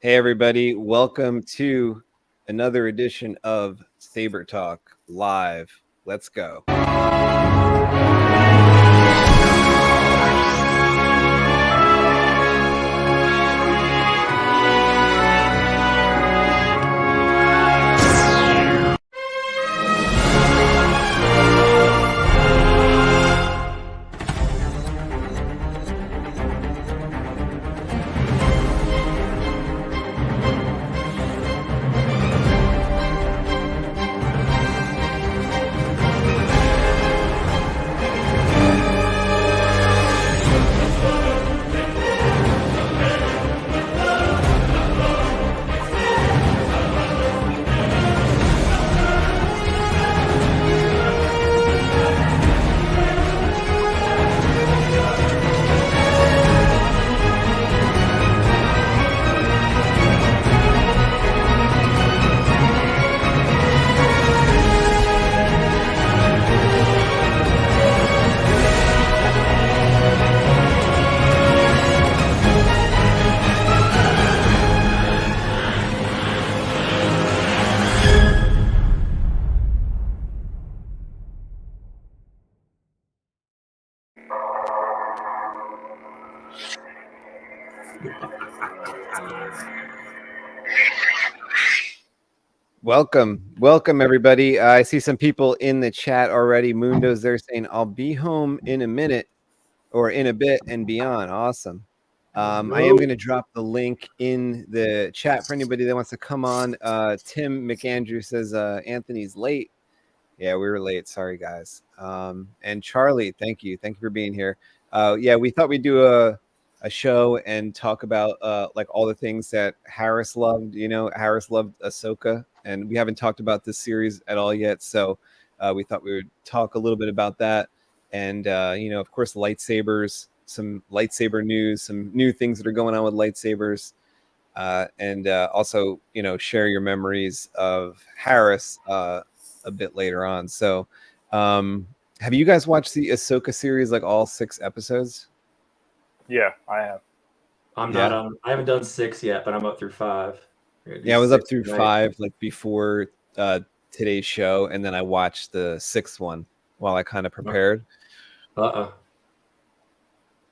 Hey, everybody. Welcome to another edition of Saber Talk Live. Let's go. Welcome, everybody. I see some people in the chat already. Mundo's there saying, I'll be home in a minute or in a bit and beyond. Awesome. I am going to drop the link in the chat for anybody that wants to come on. Tim McAndrew says Anthony's late. Yeah, we were late. Sorry, guys. And Charlie, thank you. Thank you for being here. Yeah, we thought we'd do a show and talk about like all the things that Harris loved. You know, Harris loved Ahsoka, and we haven't talked about this series at all yet. So we thought we would talk a little bit about that. And, you know, of course, lightsabers, some lightsaber news, some new things that are going on with lightsabers. And also, you know, share your memories of Harris a bit later on. So, have you guys watched the Ahsoka series, like all 6 episodes? Yeah, I have. I'm not. I haven't done 6 yet, but I'm up through 5. Yeah, I was up through 5 like before today's show, and then I watched the 6th one while I kind of prepared.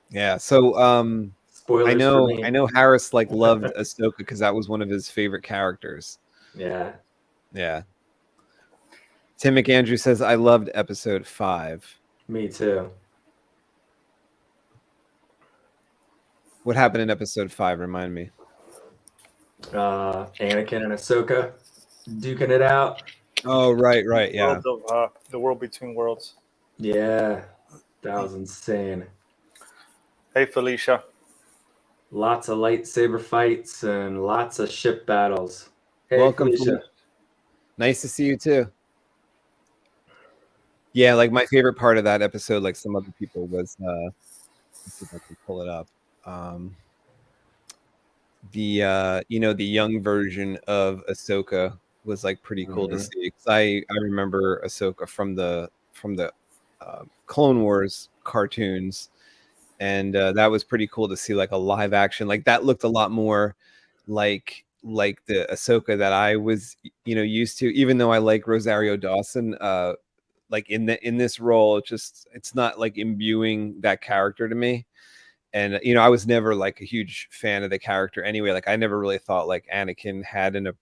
Yeah, so spoilers. I know Harris like loved Ahsoka because that was one of his favorite characters. Yeah. Tim McAndrew says, I loved episode 5. Me too. What happened in episode 5? Remind me. Anakin and Ahsoka duking it out. Oh, right, yeah. The world between worlds. Yeah, that was insane. Hey, Felicia. Lots of lightsaber fights and lots of ship battles. Hey, welcome, Felicia. Nice to see you too. Yeah, like my favorite part of that episode, like some other people, was let's see if I can pull it up. The you know, the young version of Ahsoka was like pretty cool to see. Because I remember Ahsoka from the Clone Wars cartoons, and that was pretty cool to see like a live action. Like that looked a lot more like the Ahsoka that I was, you know, used to. Even though I like Rosario Dawson, like in this role, it's not like imbuing that character to me. And you know, I was never like a huge fan of the character anyway. Like I never really thought like Anakin had an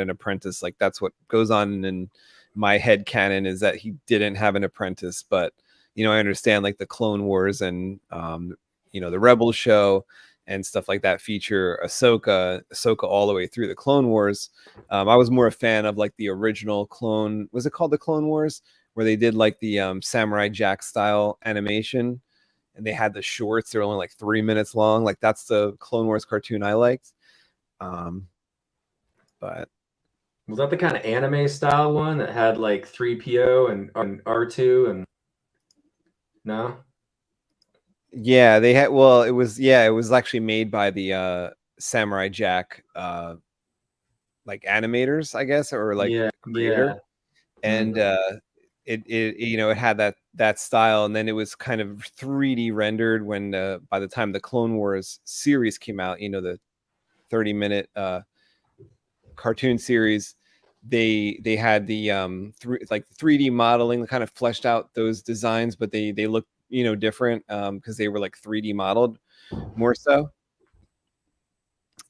apprentice. Like that's what goes on in my head canon, is that he didn't have an apprentice. But you know, I understand like the Clone Wars and you know, the Rebels show and stuff like that feature Ahsoka all the way through the Clone Wars. I was more a fan of like the original Clone. Was it called the Clone Wars? Where they did like the Samurai Jack style animation, and they had the shorts. They're only like 3 minutes long. Like that's the Clone Wars cartoon I liked. But was that the kind of anime style one that had like 3PO and R2 and no? Yeah, they had. Well, it was actually made by the Samurai Jack like animators, I guess, or like creator. And it you know, it had that style, and then it was kind of 3D rendered when by the time the Clone Wars series came out, you know, the 30-minute cartoon series, they had the 3D modeling, kind of fleshed out those designs, but they look different because they were like 3D modeled more so.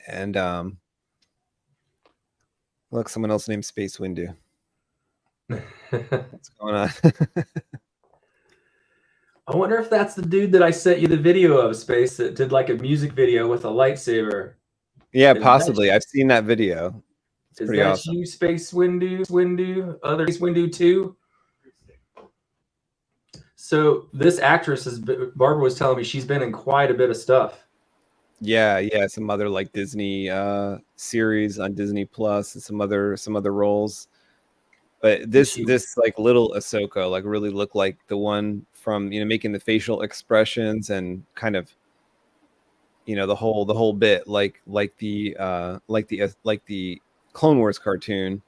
And look, someone else named Space Windu. What's going on? I wonder if that's the dude that I sent you the video of, Space, that did like a music video with a lightsaber. Yeah, possibly. I've seen that video. It's Is pretty that awesome. you, Space Windu? Other Space Windu 2? So this actress Barbara was telling me she's been in quite a bit of stuff. Yeah, some other like Disney series on Disney Plus and some other roles. But this like little Ahsoka like really looked like the one from making the facial expressions and kind of the whole bit like the Clone Wars cartoon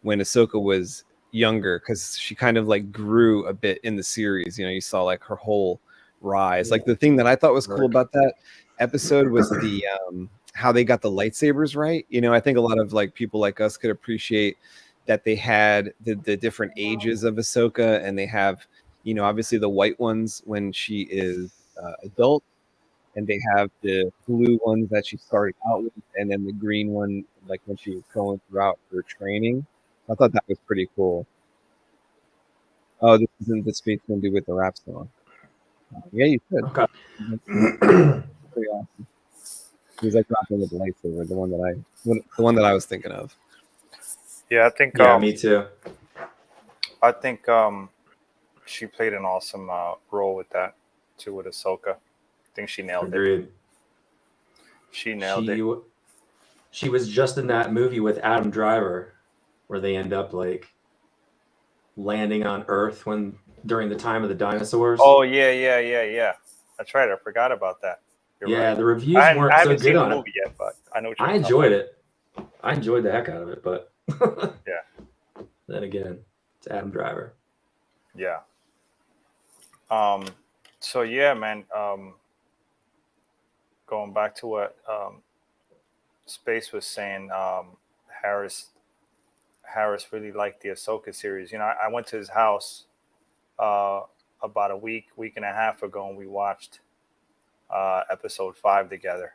when Ahsoka was younger, because she kind of like grew a bit in the series. You saw like her whole rise. Like the thing that I thought was cool about that episode was the how they got the lightsabers right. I think a lot of like people like us could appreciate that they had the different ages of Ahsoka, and they have obviously the white ones when she is adult, and they have the blue ones that she started out with, and then the green one like when she was going throughout her training. I thought that was pretty cool. Oh, this isn't the Space Windu with the rap song. Yeah, you should. Okay. Pretty awesome. He was like rocking with the lightsaber, the one that I was thinking of. Yeah, I think. Yeah, me too. I think she played an awesome role with that too, with Ahsoka. I think she nailed it. She nailed it. She was just in that movie with Adam Driver, where they end up like landing on Earth during the time of the dinosaurs. Oh yeah. That's right. I forgot about that. You're right. The reviews weren't so good on it. I haven't seen the movie yet, but I know what you're I enjoyed it. I enjoyed the heck out of it, but yeah. Then again, it's Adam Driver. Yeah. So yeah, man. Going back to what Space was saying, Harris really liked the Ahsoka series. I went to his house about a week and a half ago, and we watched episode 5 together.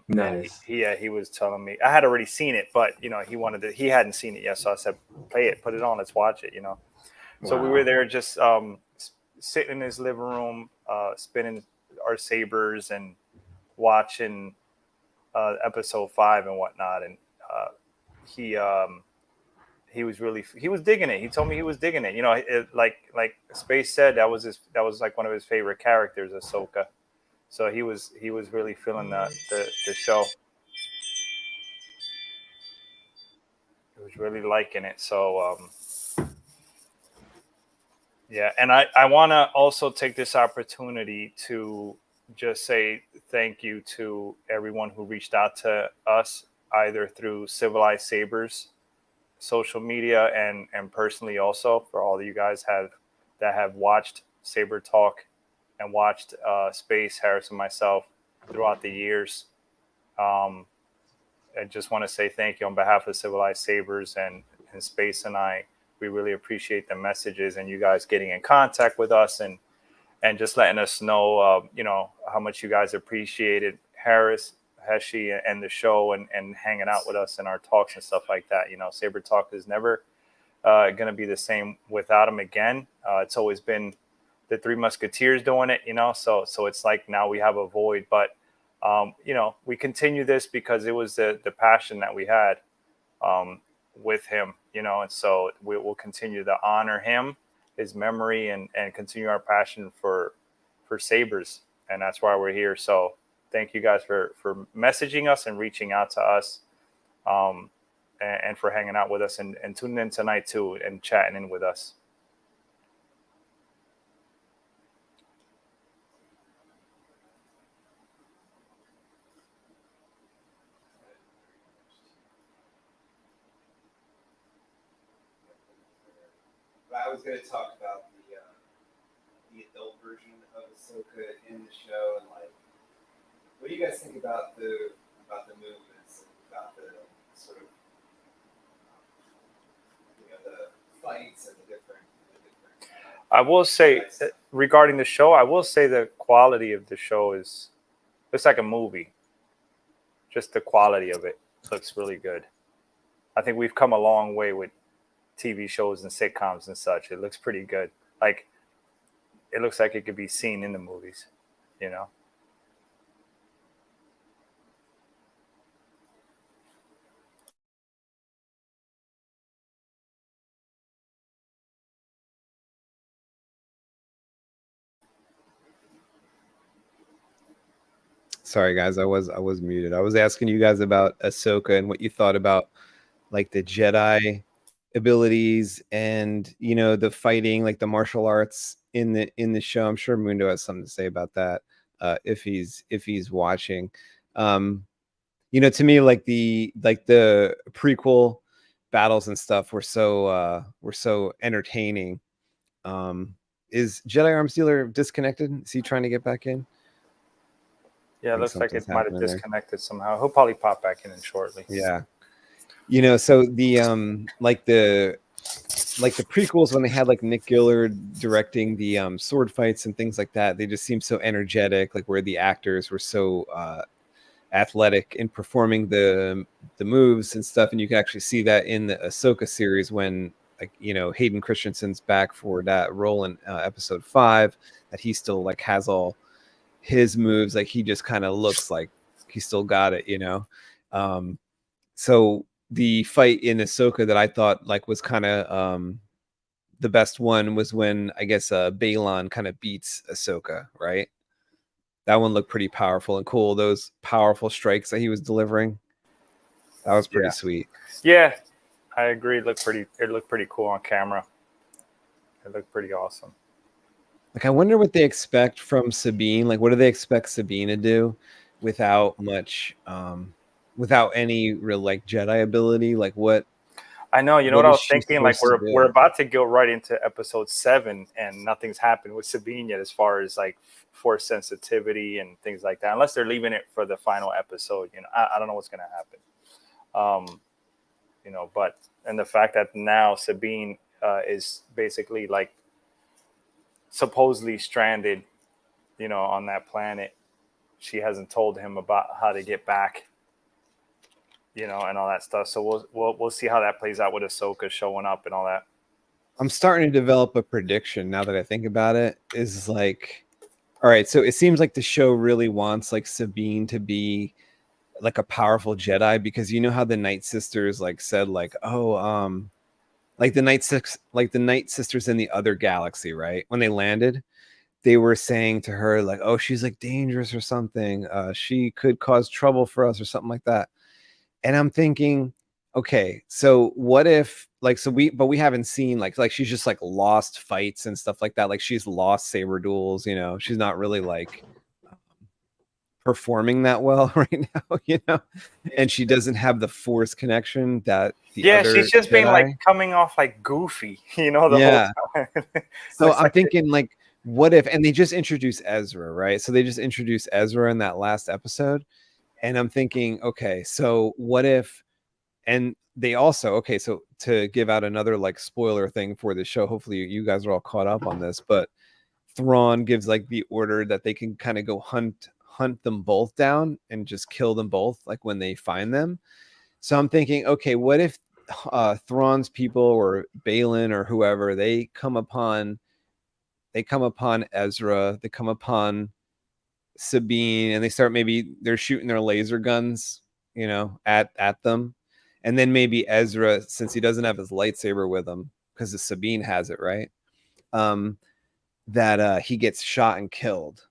Nice. He was telling me I had already seen it, but he hadn't seen it yet, so I said, "Play it, put it on, let's watch it." So we were there just sitting in his living room, spinning our sabers and watching episode 5 and whatnot, and he was digging it. He told me he was digging it. Like Space said, that was like one of his favorite characters, Ahsoka. So he was really feeling the show. He was really liking it. So yeah, and I want to also take this opportunity to just say thank you to everyone who reached out to us, either through Civilized Sabers social media and personally also, for all of you guys that have watched Saber Talk and watched Space, Harris, and myself throughout the years. I just want to say thank you on behalf of Civilized Sabers and Space and I. We really appreciate the messages and you guys getting in contact with us and just letting us know, how much you guys appreciated Harris, Heshi, and the show and hanging out with us in our talks and stuff like that. Saber Talk is never going to be the same without him again. It's always been the Three Musketeers doing it, so it's like now we have a void, but we continue this because it was the passion that we had with him, and so we will continue to honor him, his memory, and continue our passion for Sabers, and that's why we're here. So thank you guys for messaging us and reaching out to us, and for hanging out with us and tuning in tonight too and chatting in with us. I was going to talk about the adult version of Ahsoka in the show, and What do you guys think about the movements, about the sort of the fights and the different I will say regarding the show, I will say the quality of the show it's like a movie. Just the quality of it looks really good. I think we've come a long way with TV shows and sitcoms and such. It looks pretty good. Like it looks like it could be seen in the movies, you know. Sorry guys, I was muted. I was asking you guys about Ahsoka and what you thought about like the Jedi abilities and the fighting, like the martial arts in the show. I'm sure Mundo has something to say about that if he's watching. To me, like the prequel battles and stuff were so entertaining. Is Jedi Arms Dealer disconnected? Is he trying to get back in? Yeah, it looks like it might have disconnected somehow. He'll probably pop back in shortly. Yeah. So the like the prequels, when they had like Nick Gillard directing the sword fights and things like that, they just seemed so energetic, like where the actors were so athletic in performing the moves and stuff. And you can actually see that in the Ahsoka series when Hayden Christensen's back for that role in episode 5, that he still like has all his moves, like he just kind of looks like he still got it, so the fight in Ahsoka that I thought like was kind of the best one was when I guess Balon kind of beats Ahsoka, right? That one looked pretty powerful and cool. Those powerful strikes that he was delivering, that was pretty sweet. Yeah, I agree. It looked pretty cool on camera. It looked pretty awesome. Like, I wonder what they expect from Sabine. Like, what do they expect Sabine to do without much, without any real like Jedi ability? Like, what? I know. You know what I was thinking? Like, we're about to go right into episode 7, and nothing's happened with Sabine yet, as far as like force sensitivity and things like that. Unless they're leaving it for the final episode. I don't know what's going to happen. But and the fact that now Sabine is basically like supposedly stranded, on that planet. She hasn't told him about how to get back, and all that stuff. So we'll see how that plays out with Ahsoka showing up and all that. I'm starting to develop a prediction now that I think about it. Is like, all right, so it seems like the show really wants like Sabine to be like a powerful Jedi, because how the Night Sisters like said like, oh, like the Night Sisters in the other galaxy, right? When they landed, they were saying to her like, oh, she's like dangerous or something. She could cause trouble for us or something like that. And I'm thinking, okay, so what if like, but we haven't seen like she's just like lost fights and stuff like that. Like she's lost saber duels, she's not really like performing that well right now, and she doesn't have the force connection that the other she's just Jedi. been like coming off like goofy, the whole time. So I'm thinking like, what if, and they just introduced Ezra, right? So they just introduced Ezra in that last episode, and I'm thinking, okay, so what if, and they also, okay, so to give out another like spoiler thing for the show, hopefully you guys are all caught up on this, but Thrawn gives like the order that they can kind of go hunt them both down and just kill them both like when they find them. So I'm thinking, okay, what if Thrawn's people or Balin or whoever, they come upon Ezra, they come upon Sabine, and they start, maybe they're shooting their laser guns, at them, and then maybe Ezra, since he doesn't have his lightsaber with him because Sabine has it, right? That he gets shot and killed.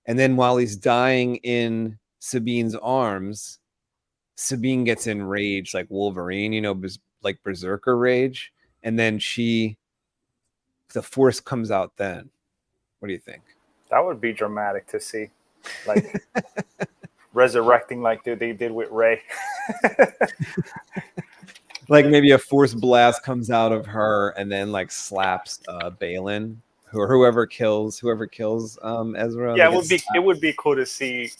And then while he's dying in Sabine's arms, Sabine gets enraged like Wolverine, like berserker rage. And then the force comes out then. What do you think? That would be dramatic to see. Like resurrecting like they did with Rey. Like maybe a force blast comes out of her and then like slaps Balin. Whoever kills Ezra. Yeah, it would be cool to see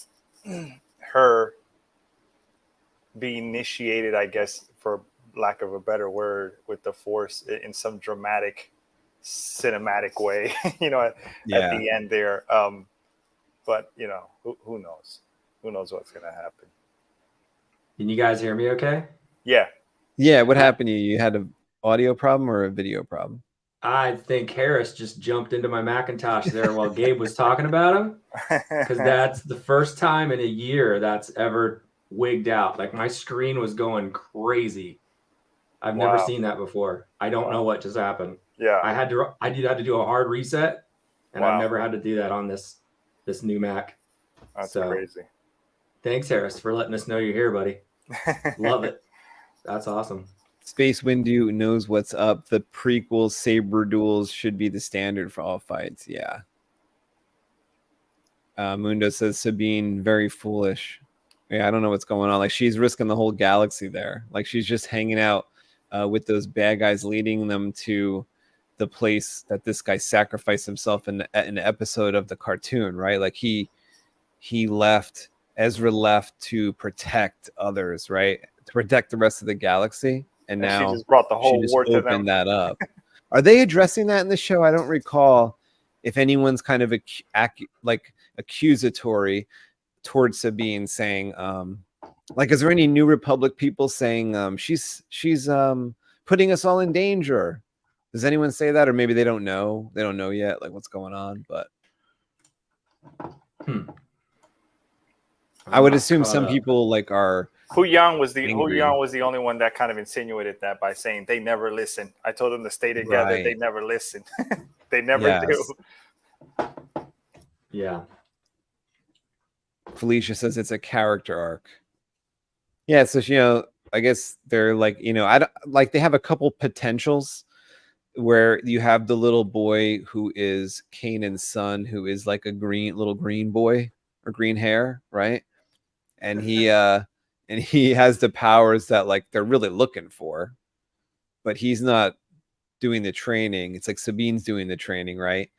her be initiated, I guess, for lack of a better word, with the Force in some dramatic, cinematic way, at Yeah. the end there. But who knows? Who knows what's gonna happen? Can you guys hear me? Okay. Yeah. Yeah. What happened to you? You had an audio problem or a video problem? I think Harris just jumped into my Macintosh there while Gabe was talking about him, because that's the first time in a year that's ever wigged out. Like my screen was going crazy. I've never Wow. seen that before. I don't know what just happened. Yeah. I had to do a hard reset, and I've Wow. never had to do that on this new Mac. That's So, crazy. Thanks, Harris, for letting us know you're here, buddy. Love it. That's awesome. Space Windu knows what's up. The prequel saber duels should be the standard for all fights. Yeah. Mundo says Sabine very foolish. Yeah, I don't know what's going on. Like she's risking the whole galaxy there. Like she's just hanging out with those bad guys, leading them to the place that this guy sacrificed himself in an episode of the cartoon, right? Like Ezra left to protect others, right? To protect the rest of the galaxy. And now she just brought the whole war to them. Opened that up. Are they addressing that in the show? I don't recall if anyone's kind of accusatory towards Sabine, saying, is there any New Republic people saying she's putting us all in danger? Does anyone say that, or maybe they don't know? They don't know yet, like what's going on. But I would assume some people are. Hu Yang was the only one that kind of insinuated that by saying they never listen. I told them to stay together. Right. They never listen. They never do. Yeah. Felicia says it's a character arc. Yeah, so I guess they're they have a couple potentials where you have the little boy who is Kanan's son, who is like a little green boy or green hair, right? And he has the powers that they're really looking for, but he's not doing the training. It's like Sabine's doing the training, right?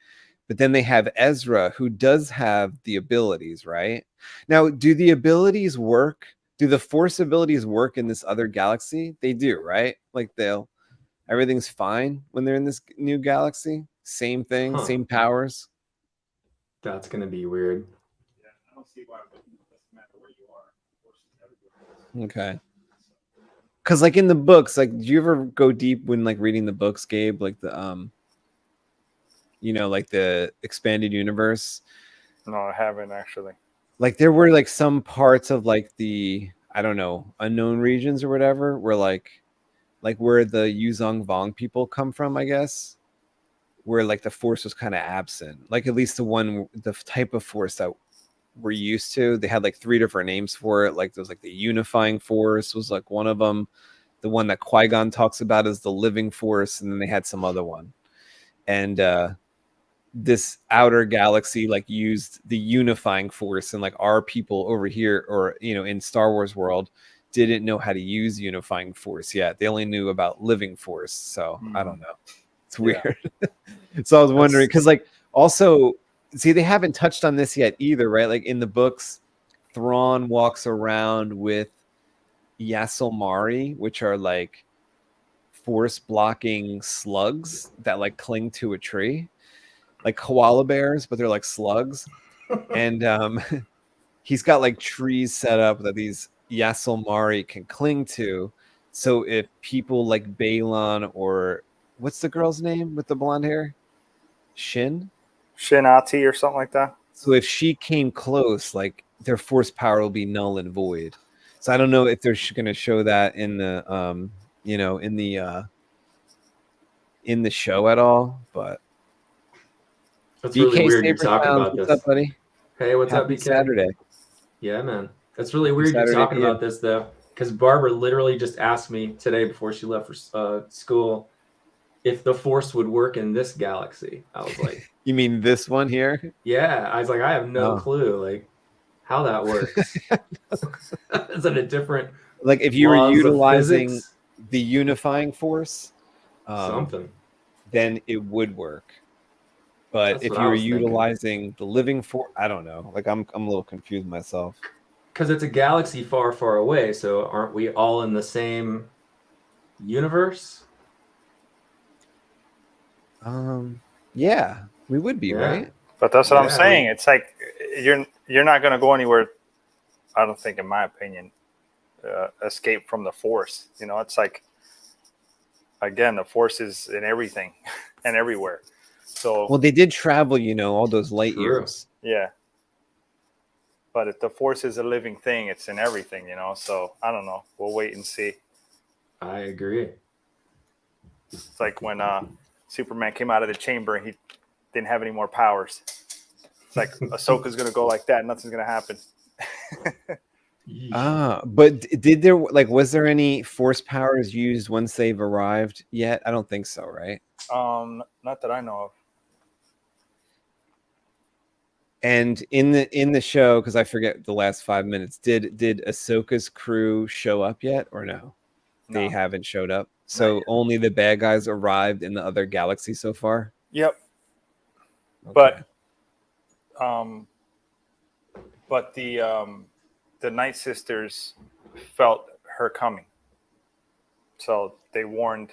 But then they have Ezra, who does have the abilities, right? Now, do the abilities work? Do the Force abilities work in this other galaxy? They do, right? Everything's fine when they're in this new galaxy. Same thing, same powers. That's gonna be weird. Yeah, I don't see why it doesn't matter where you are. Okay. Because in the books, do you ever go deep when reading the books, Gabe? The the expanded universe? No, I haven't actually. There were some parts of the, I don't know, unknown regions or whatever, where where the Yuzong Vong people come from, I guess, where the Force was kind of absent. At least the type of Force that we're used to. They had 3 different names for it. There was the Unifying Force was one of them. The one that Qui-Gon talks about is the Living Force, and then they had some other one. And this outer galaxy used the Unifying Force, and our people over here, or in Star Wars world, didn't know how to use Unifying Force yet. They only knew about Living Force. So I don't know. It's weird. Yeah. So I was wondering, because also, see, they haven't touched on this yet either, right? In the books, Thrawn walks around with Yasilmari, which are force blocking slugs that cling to a tree, koala bears, but they're slugs. And he's got trees set up that these Yasilmari can cling to. So if people like Balon, or what's the girl's name with the blonde hair? Shin-Ati or something like that. So if she came close, their force power will be null and void. So I don't know if they're going to show that in the in the show at all. But that's really BK weird. You're talking about what's this. up, buddy? Hey, what's Happy up, BK? Saturday. Yeah, man. That's really weird. You're talking about this though, because Barbara literally just asked me today before she left for school if the Force would work in this galaxy. I was like, you mean this one here? Yeah. I was like, I have no clue how that works. Is it a different if you were utilizing the Unifying Force, something, then it would work. But if you were utilizing the Living Force, I don't know. I'm a little confused myself. because it's a galaxy far, far away. So aren't we all in the same universe? Yeah, we would be, Yeah. right? But that's what I'm Yeah, saying. It's like you're not going to go anywhere. I don't think, in my opinion, escape from the Force. You know, it's like, again, the Force is in everything and everywhere. So Well, they did travel, all those light True. years. yeah. But if the Force is a living thing, it's in everything, So I don't know. We'll wait and see. I agree. It's like when Superman came out of the chamber and he didn't have any more powers. It's like Ahsoka's gonna go like that. Nothing's gonna happen. But did there was there any force powers used once they've arrived yet? I don't think so, right? Not that I know of. And in the show, because I forget the last 5 minutes, did Ahsoka's crew show up yet or no? They haven't showed up. So only the bad guys arrived in the other galaxy so far. Yep. Okay. But the Night Sisters felt her coming, so they warned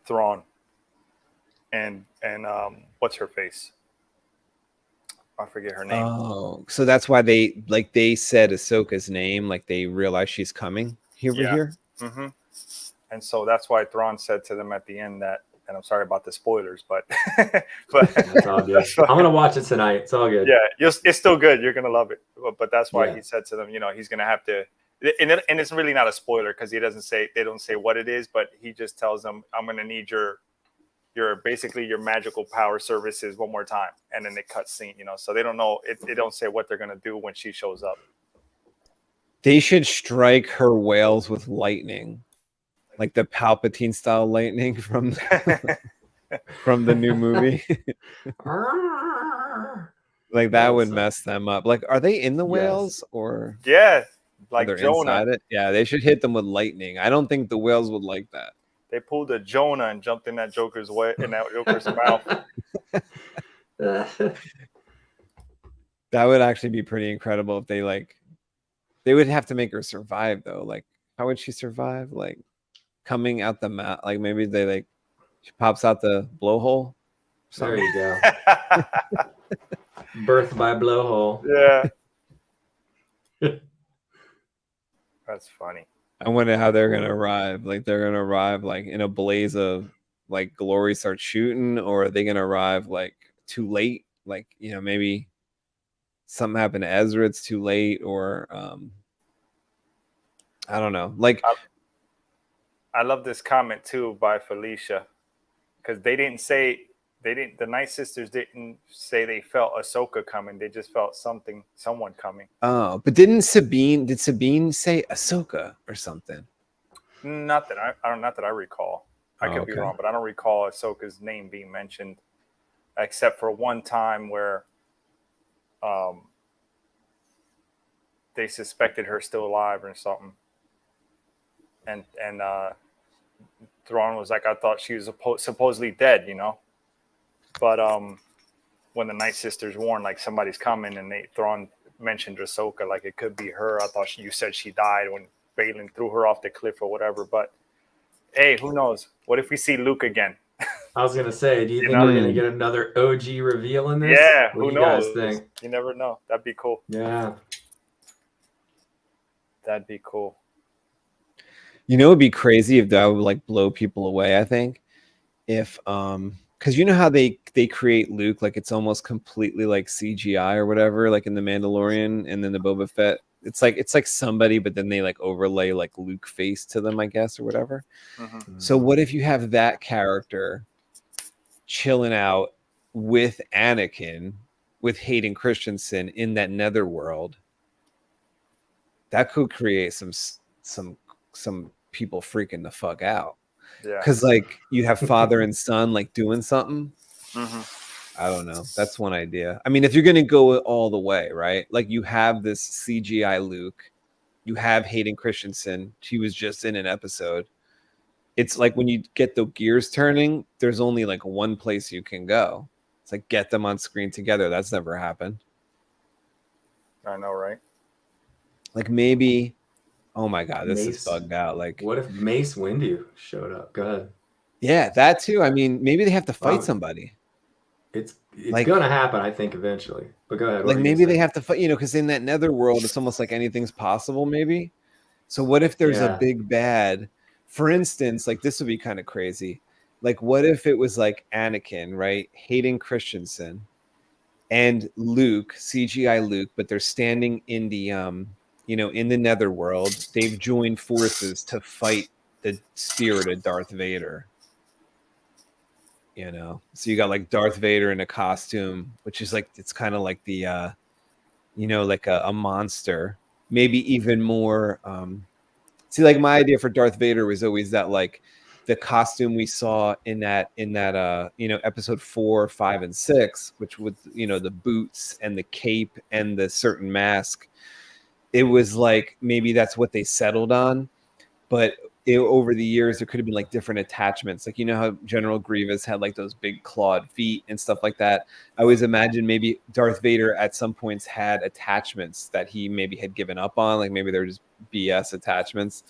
Thrawn and what's her face? I forget her name. Oh, so that's why they said Ahsoka's name, like they realized she's coming here. Mm-hmm. And so that's why Thrawn said to them at the end that, and I'm sorry about the spoilers, but That's all good. I'm gonna watch it tonight. It's all good. Yeah, it's still good. You're gonna love it. But that's why he said to them, he's gonna have to, and it's really not a spoiler because they don't say what it is, but he just tells them, I'm gonna need your basically your magical power services one more time, and then they cut scene. So they don't know. They don't say what they're gonna do when she shows up. They should strike her whales with lightning, like the Palpatine style lightning from the new movie. Like that would mess them up. Like, are they in the whales or? Yeah, like they're Jonah. Inside it? Yeah, they should hit them with lightning. I don't think the whales would like that. They pulled a Jonah and jumped in that Joker's mouth. That would actually be pretty incredible if they would have to make her survive though. Like, how would she survive? Like, coming out the mouth, like maybe she pops out the blowhole. There you go. Birth by blowhole. Yeah. That's funny. I wonder how they're gonna arrive. Like, they're gonna arrive like in a blaze of like glory, start shooting, or are they gonna arrive like too late? Like, maybe something happened to Ezra, it's too late, or I don't know. Like, I love this comment too by Felicia, because the Night Sisters didn't say they felt Ahsoka coming. They just felt someone coming. Oh, but did Sabine say Ahsoka or something? Not that I recall. I could be wrong, but I don't recall Ahsoka's name being mentioned, except for one time where they suspected her still alive or something, and Thrawn was like, I thought she was supposedly dead, But when the Night Sisters warned, like, somebody's coming, and Thrawn mentioned Ahsoka, like it could be her. I thought you said she died when Balin threw her off the cliff or whatever. But hey, who knows? What if we see Luke again? I was gonna say, do you think we're gonna get another OG reveal in this? Yeah, what who do you knows? guys think? You never know. That'd be cool. Yeah, that'd be cool. It'd be crazy if that would like blow people away. I think if because how they create Luke, like it's almost completely like CGI or whatever, like in the Mandalorian and then the Boba Fett. It's like somebody, but then they like overlay like Luke face to them, I guess, or whatever. Mm-hmm. So what if you have that character chilling out with Anakin, with Hayden Christensen in that netherworld? That could create some people freaking the fuck out. Yeah, because like you have father and son like doing something. Mm-hmm. I don't know. That's one idea. I mean, if you're gonna go all the way, right? Like you have this CGI Luke, you have Hayden Christensen. She was just in an episode. It's like when you get the gears turning, there's only like one place you can go. It's like get them on screen together. That's never happened. I know, right? Like maybe, oh my God, this is Mace. bugged out. Like, What if Mace Windu showed up? Go ahead. yeah, that too. I mean, maybe they have to fight Well, somebody. it's Like, gonna happen, I think, eventually. But go ahead. What like were you maybe gonna they say? have to fight, you know, because in that netherworld, it's almost like anything's possible, maybe. So what if there's a Yeah. big bad? For instance, like this would be kind of crazy. Like, what if it was like Anakin, right? Hayden Christensen and Luke, CGI Luke, but they're standing in the you know, in the netherworld. They've joined forces to fight the spirit of Darth Vader. You know, so you got like Darth Vader in a costume, which is like, it's kind of like the you know, like a monster, maybe even more. See, like my idea for Darth Vader was always that like the costume we saw in that you know, episode 4, 5, and 6, which with, you know, the boots and the cape and the certain mask. It was like maybe that's what they settled on, but over the years there could have been like different attachments. Like, you know how General Grievous had like those big clawed feet and stuff like that. I always imagine maybe Darth Vader at some points had attachments that he maybe had given up on, like maybe they're just BS attachments.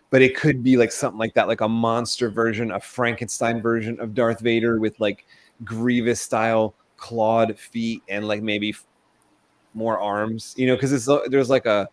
But it could be like something like that, like a monster version, a Frankenstein version of Darth Vader with like Grievous style clawed feet and like maybe more arms, you know, because there's like a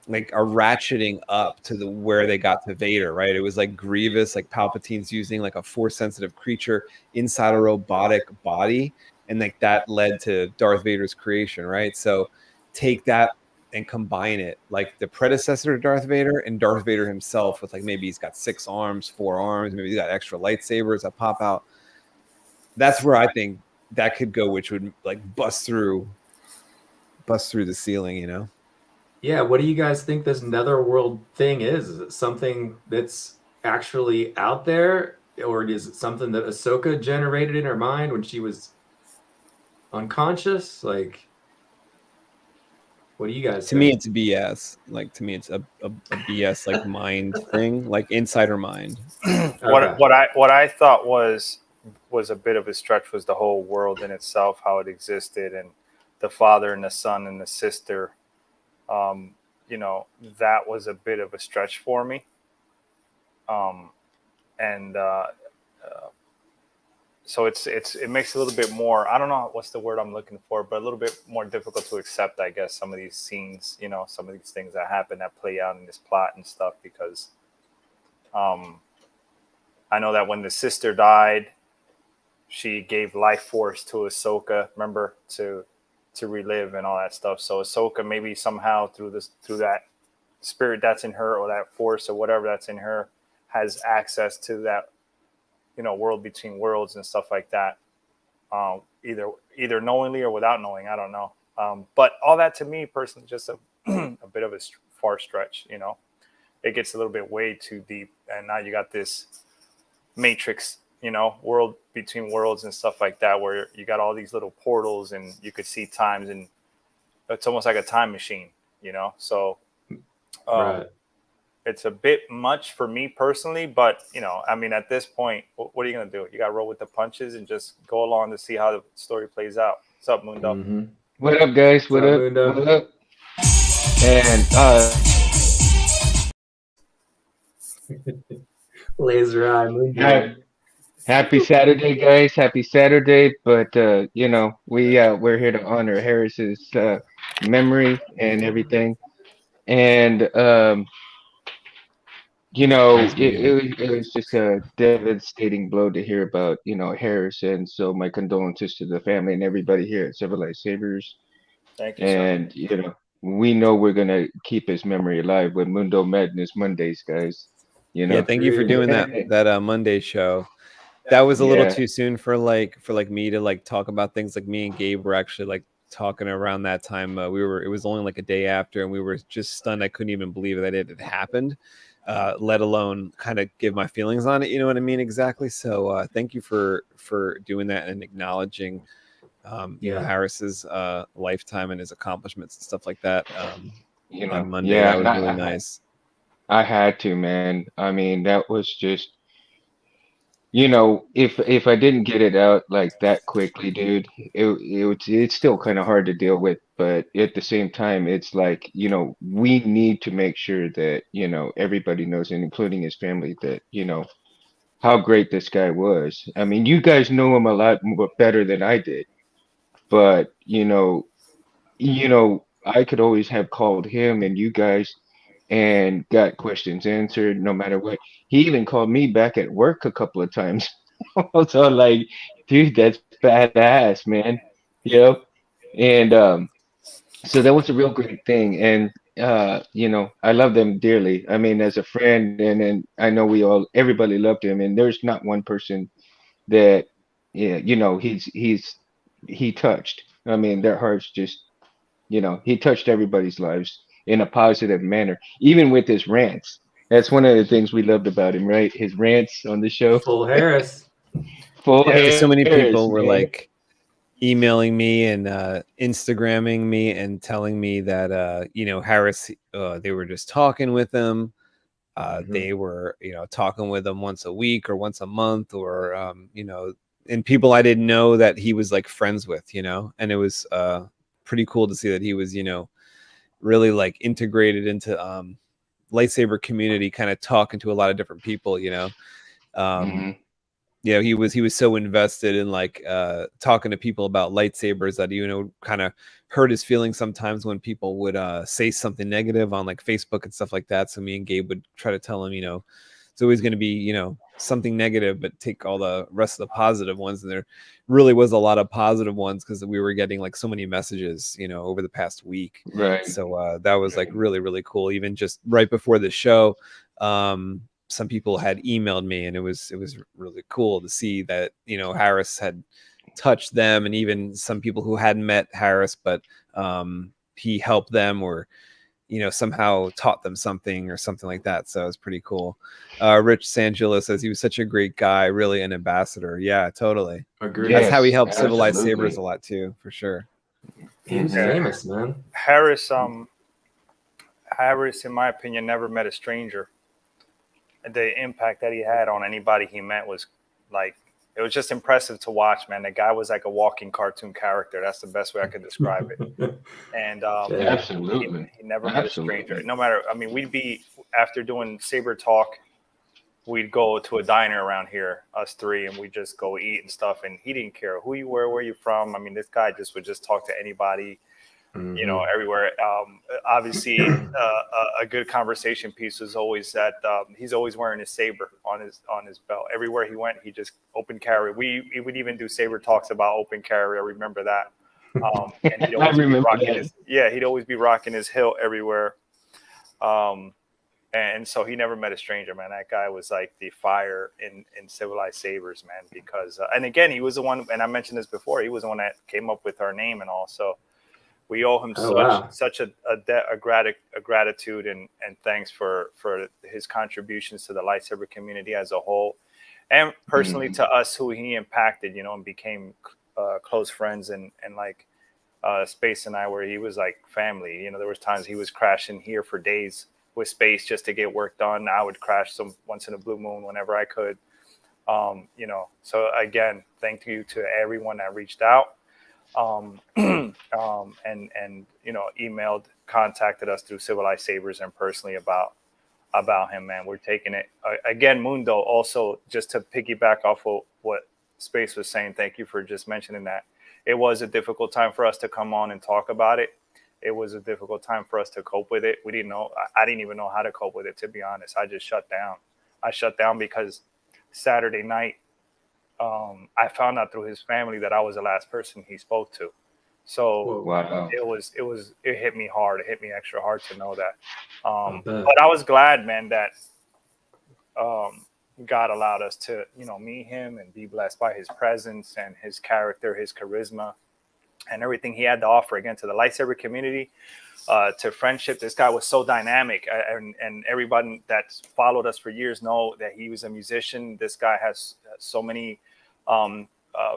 like a ratcheting up to the where they got to Vader, right? It was like Grievous, like Palpatine's using like a force sensitive creature inside a robotic body, and like that led to Darth Vader's creation, right? So take that and combine it, like the predecessor to Darth Vader and Darth Vader himself, with like maybe he's got 6 arms, 4 arms, maybe he's got extra lightsabers that pop out. That's where I think that could go, which would like bust through the ceiling, you know? Yeah, what do you guys think this netherworld thing is? Is it something that's actually out there, or is it something that Ahsoka generated in her mind when she was unconscious? Like, what do you guys To me think? it's BS. Like, to me it's a BS like mind thing, like insider mind. Okay. What I thought was a bit of a stretch was the whole world in itself, how it existed, and the father and the son and the sister. You know, that was a bit of a stretch for me. And So it makes it a little bit more, I don't know what's the word I'm looking for, but a little bit more difficult to accept, I guess, some of these scenes, you know, some of these things that happen that play out in this plot and stuff, because I know that when the sister died, she gave life force to Ahsoka, remember, to relive and all that stuff. So Ahsoka maybe somehow through that spirit that's in her, or that force or whatever that's in her, has access to that, you know, world between worlds and stuff like that. Either knowingly or without knowing, I don't know. But all that to me personally, just a a bit of a far stretch. You know, it gets a little bit way too deep, and now you got this Matrix, you know, world between worlds and stuff like that, where you got all these little portals and you could see times, and it's almost like a time machine, you know. So Right. it's a bit much for me personally, but you know, I mean, at this point, what are you gonna do? You got to roll with the punches and just go along to see how the story plays out. What's up, Mundo? Mm-hmm. What up, guys? What's What up, up? Mundo? What up? And Laser eye Mundo. happy Saturday, guys. Happy Saturday. But you know, we're here to honor Harris's memory and everything. And you know, Nice meeting you. it was just a devastating blow to hear about, you know, Harris. And so my condolences to the family and everybody here at Civilized Sabers. Thank you, sir. And you know, we know we're gonna keep his memory alive with Mundo Madness Mondays, guys. You Yeah, know. thank you for Agreed. doing that Monday show. That was a little Yeah. too soon for like me to like talk about things. Like me and Gabe were actually like talking around that time. It was only like a day after, and we were just stunned. I couldn't even believe that it had happened, let alone kind of give my feelings on it. You know what I mean? Exactly. So thank you for doing that and acknowledging, you know, Yeah. Harris's lifetime and his accomplishments and stuff like that. You know, On Monday, yeah, that and was really nice. I had to, man. I mean, that was just if I didn't get it out like that quickly, dude, it's still kind of hard to deal with. But at the same time, it's like, we need to make sure that, everybody knows, and including his family, that, how great this guy was. I mean, you guys know him a lot more better than I did, but I could always have called him and you guys and got questions answered no matter what. He even called me back at work a couple of times. So like, dude, that's badass, man. You know? And so that was a real great thing. And I love them dearly. I mean, as a friend, and I know everybody loved him, and there's not one person that, yeah, he touched. I mean, their hearts just, he touched everybody's lives in a positive manner, even with his rants. That's one of the things we loved about him, right? His rants on the show. Full Harris. Full Yeah, So many Harris, people were man. like emailing me and Instagramming me and telling me that Harris, they were just talking with him. They were talking with him once a week or once a month, or and people I didn't know that he was like friends with, and it was pretty cool to see that he was really like integrated into lightsaber community, kind of talking to a lot of different people. Um, Mhm. he was so invested in like talking to people about lightsabers that kind of hurt his feelings sometimes when people would say something negative on like Facebook and stuff like that. So me and Gabe would try to tell him, it's always going to be something negative, but take all the rest of the positive ones. And there really was a lot of positive ones because we were getting like so many messages over the past week. Right. So that was like really, really cool. Even just right before the show, some people had emailed me, and it was really cool to see that Harris had touched them, and even some people who hadn't met Harris, but he helped them, or somehow taught them something or something like that. So it was pretty cool. Rich Sangelo says he was such a great guy, really an ambassador. Yeah, totally. Agreed. That's how he Yes, helped Civilized absolutely. Sabers a lot too, for sure. He was Mhm. famous, man. Harris, in my opinion, never met a stranger. The impact that he had on anybody he met was like, it was just impressive to watch, man. The guy was like a walking cartoon character. That's the best way I could describe it. And Yeah. Absolutely. he never met a stranger. Absolutely. No matter, I mean, we'd be, after doing Saber Talk, we'd go to a diner around here, us three, and we'd just go eat and stuff. And he didn't care who you were, where you from. I mean, this guy just would just talk to anybody, everywhere. Obviously, a good conversation piece was always that he's always wearing his saber on his belt. Everywhere he went, he just open carry. We would even do saber talks about open carry. I remember that. And he'd I always be remember rocking that. he'd always be rocking his hilt everywhere. And so he never met a stranger, man. That guy was like the fire in Civilized Sabers, man. Because and again, he was the one, and I mentioned this before. He was the one that came up with our name, and also we owe him such a gratitude and thanks for his contributions to the lightsaber community as a whole, and personally to us who he impacted, and became close friends, and like Space and I, where he was like family. There was times he was crashing here for days with Space just to get work done. I would crash some once in a blue moon whenever I could. So again, thank you to everyone that reached out. And emailed, contacted us through Civilized Sabers and personally about him, man. We're taking it again, Mundo. Also, just to piggyback off of what Space was saying, thank you for just mentioning that. It was a difficult time for us to come on and talk about it. It was a difficult time for us to cope with it. We didn't know. I didn't even know how to cope with it, to be honest. I just shut down. I shut down because Saturday night, I found out through his family that I was the last person he spoke to. So Wow. it hit me hard. It hit me extra hard to know that. But I was glad, man, that God allowed us to, meet him and be blessed by his presence and his character, his charisma, and everything he had to offer, again, to the lightsaber community, to friendship. This guy was so dynamic, and everybody that's followed us for years know that he was a musician. This guy has so many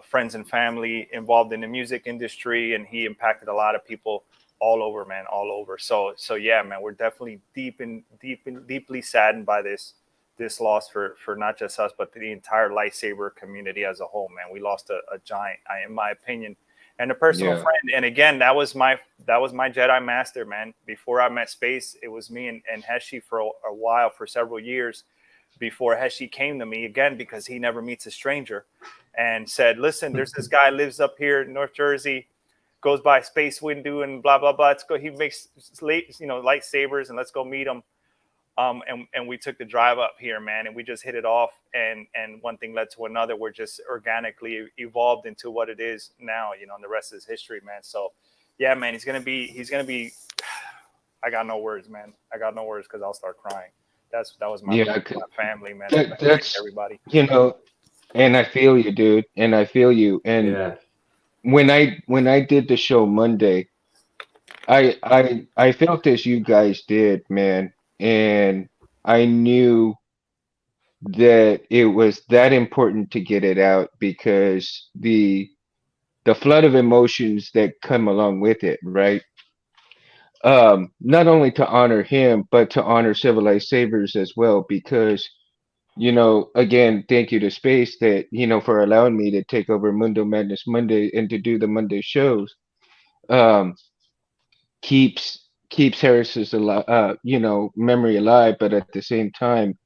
friends and family involved in the music industry, and he impacted a lot of people all over, man, all over. So yeah, man, we're definitely deeply saddened by this this loss for not just us, but the entire lightsaber community as a whole, man. We lost a giant, in my opinion, and a personal friend. And again, that was my Jedi master, man. Before I met Space, it was me and Heshi for a while, for several years, before Heshi came to me again, because he never meets a stranger, and said, listen, there's this guy lives up here in North Jersey, goes by Space Windu and blah, blah, blah. Let's go. He makes lightsabers, and let's go meet him. And we took the drive up here, man, and we just hit it off, and one thing led to another. We're just organically evolved into what it is now, and the rest is history, man. So yeah, man, he's gonna be I got no words, man. I got no words, because I'll start crying. That was my family, man. That's everybody. And I feel you, dude. And I feel you. And when I did the show Monday, I felt as you guys did, man. And I knew that it was that important to get it out, because the flood of emotions that come along with it, right? Not only to honor him, but to honor Civilized Sabers as well, because again, thank you to Space that, for allowing me to take over Mundo Madness Monday and to do the Monday shows. Keeps Harris's memory alive, but at the same time,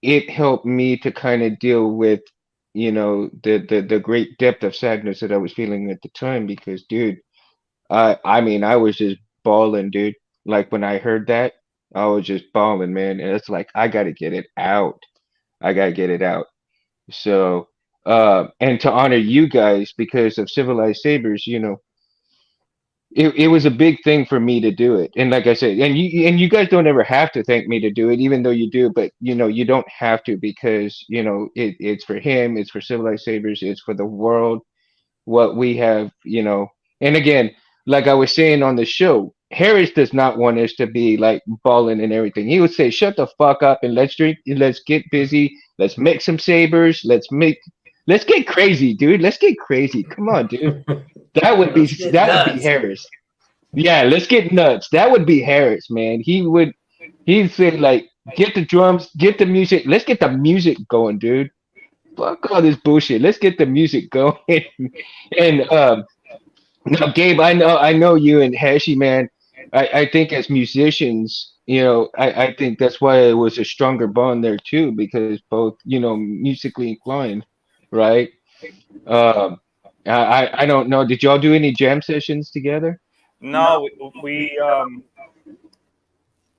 it helped me to kind of deal with, the great depth of sadness that I was feeling at the time, because, dude, I mean, I was just bawling, dude. Like, when I heard that, I was just bawling, man. And it's like, I gotta get it out. I gotta get it out. So, and to honor you guys because of Civilized Sabers, it was a big thing for me to do it. And like I said, and you guys don't ever have to thank me to do it, even though you do, but you don't have to, because it's for him, it's for Civilized Sabers, it's for the world, what we have, and again, like I was saying on the show, Harris does not want us to be like balling and everything. He would say, shut the fuck up and let's drink, let's get busy, let's make some sabers, let's get crazy, dude. Let's get crazy. Come on, dude. That would be Harris. Yeah, let's get nuts. That would be Harris, man. He'd say, like, get the drums, get the music, let's get the music going, dude. Fuck all this bullshit. Let's get the music going. And now, Gabe, I know you and Hashi, man. I think as musicians, I think that's why it was a stronger bond there too, because both, musically inclined, right? I don't know. Did y'all do any jam sessions together? No, we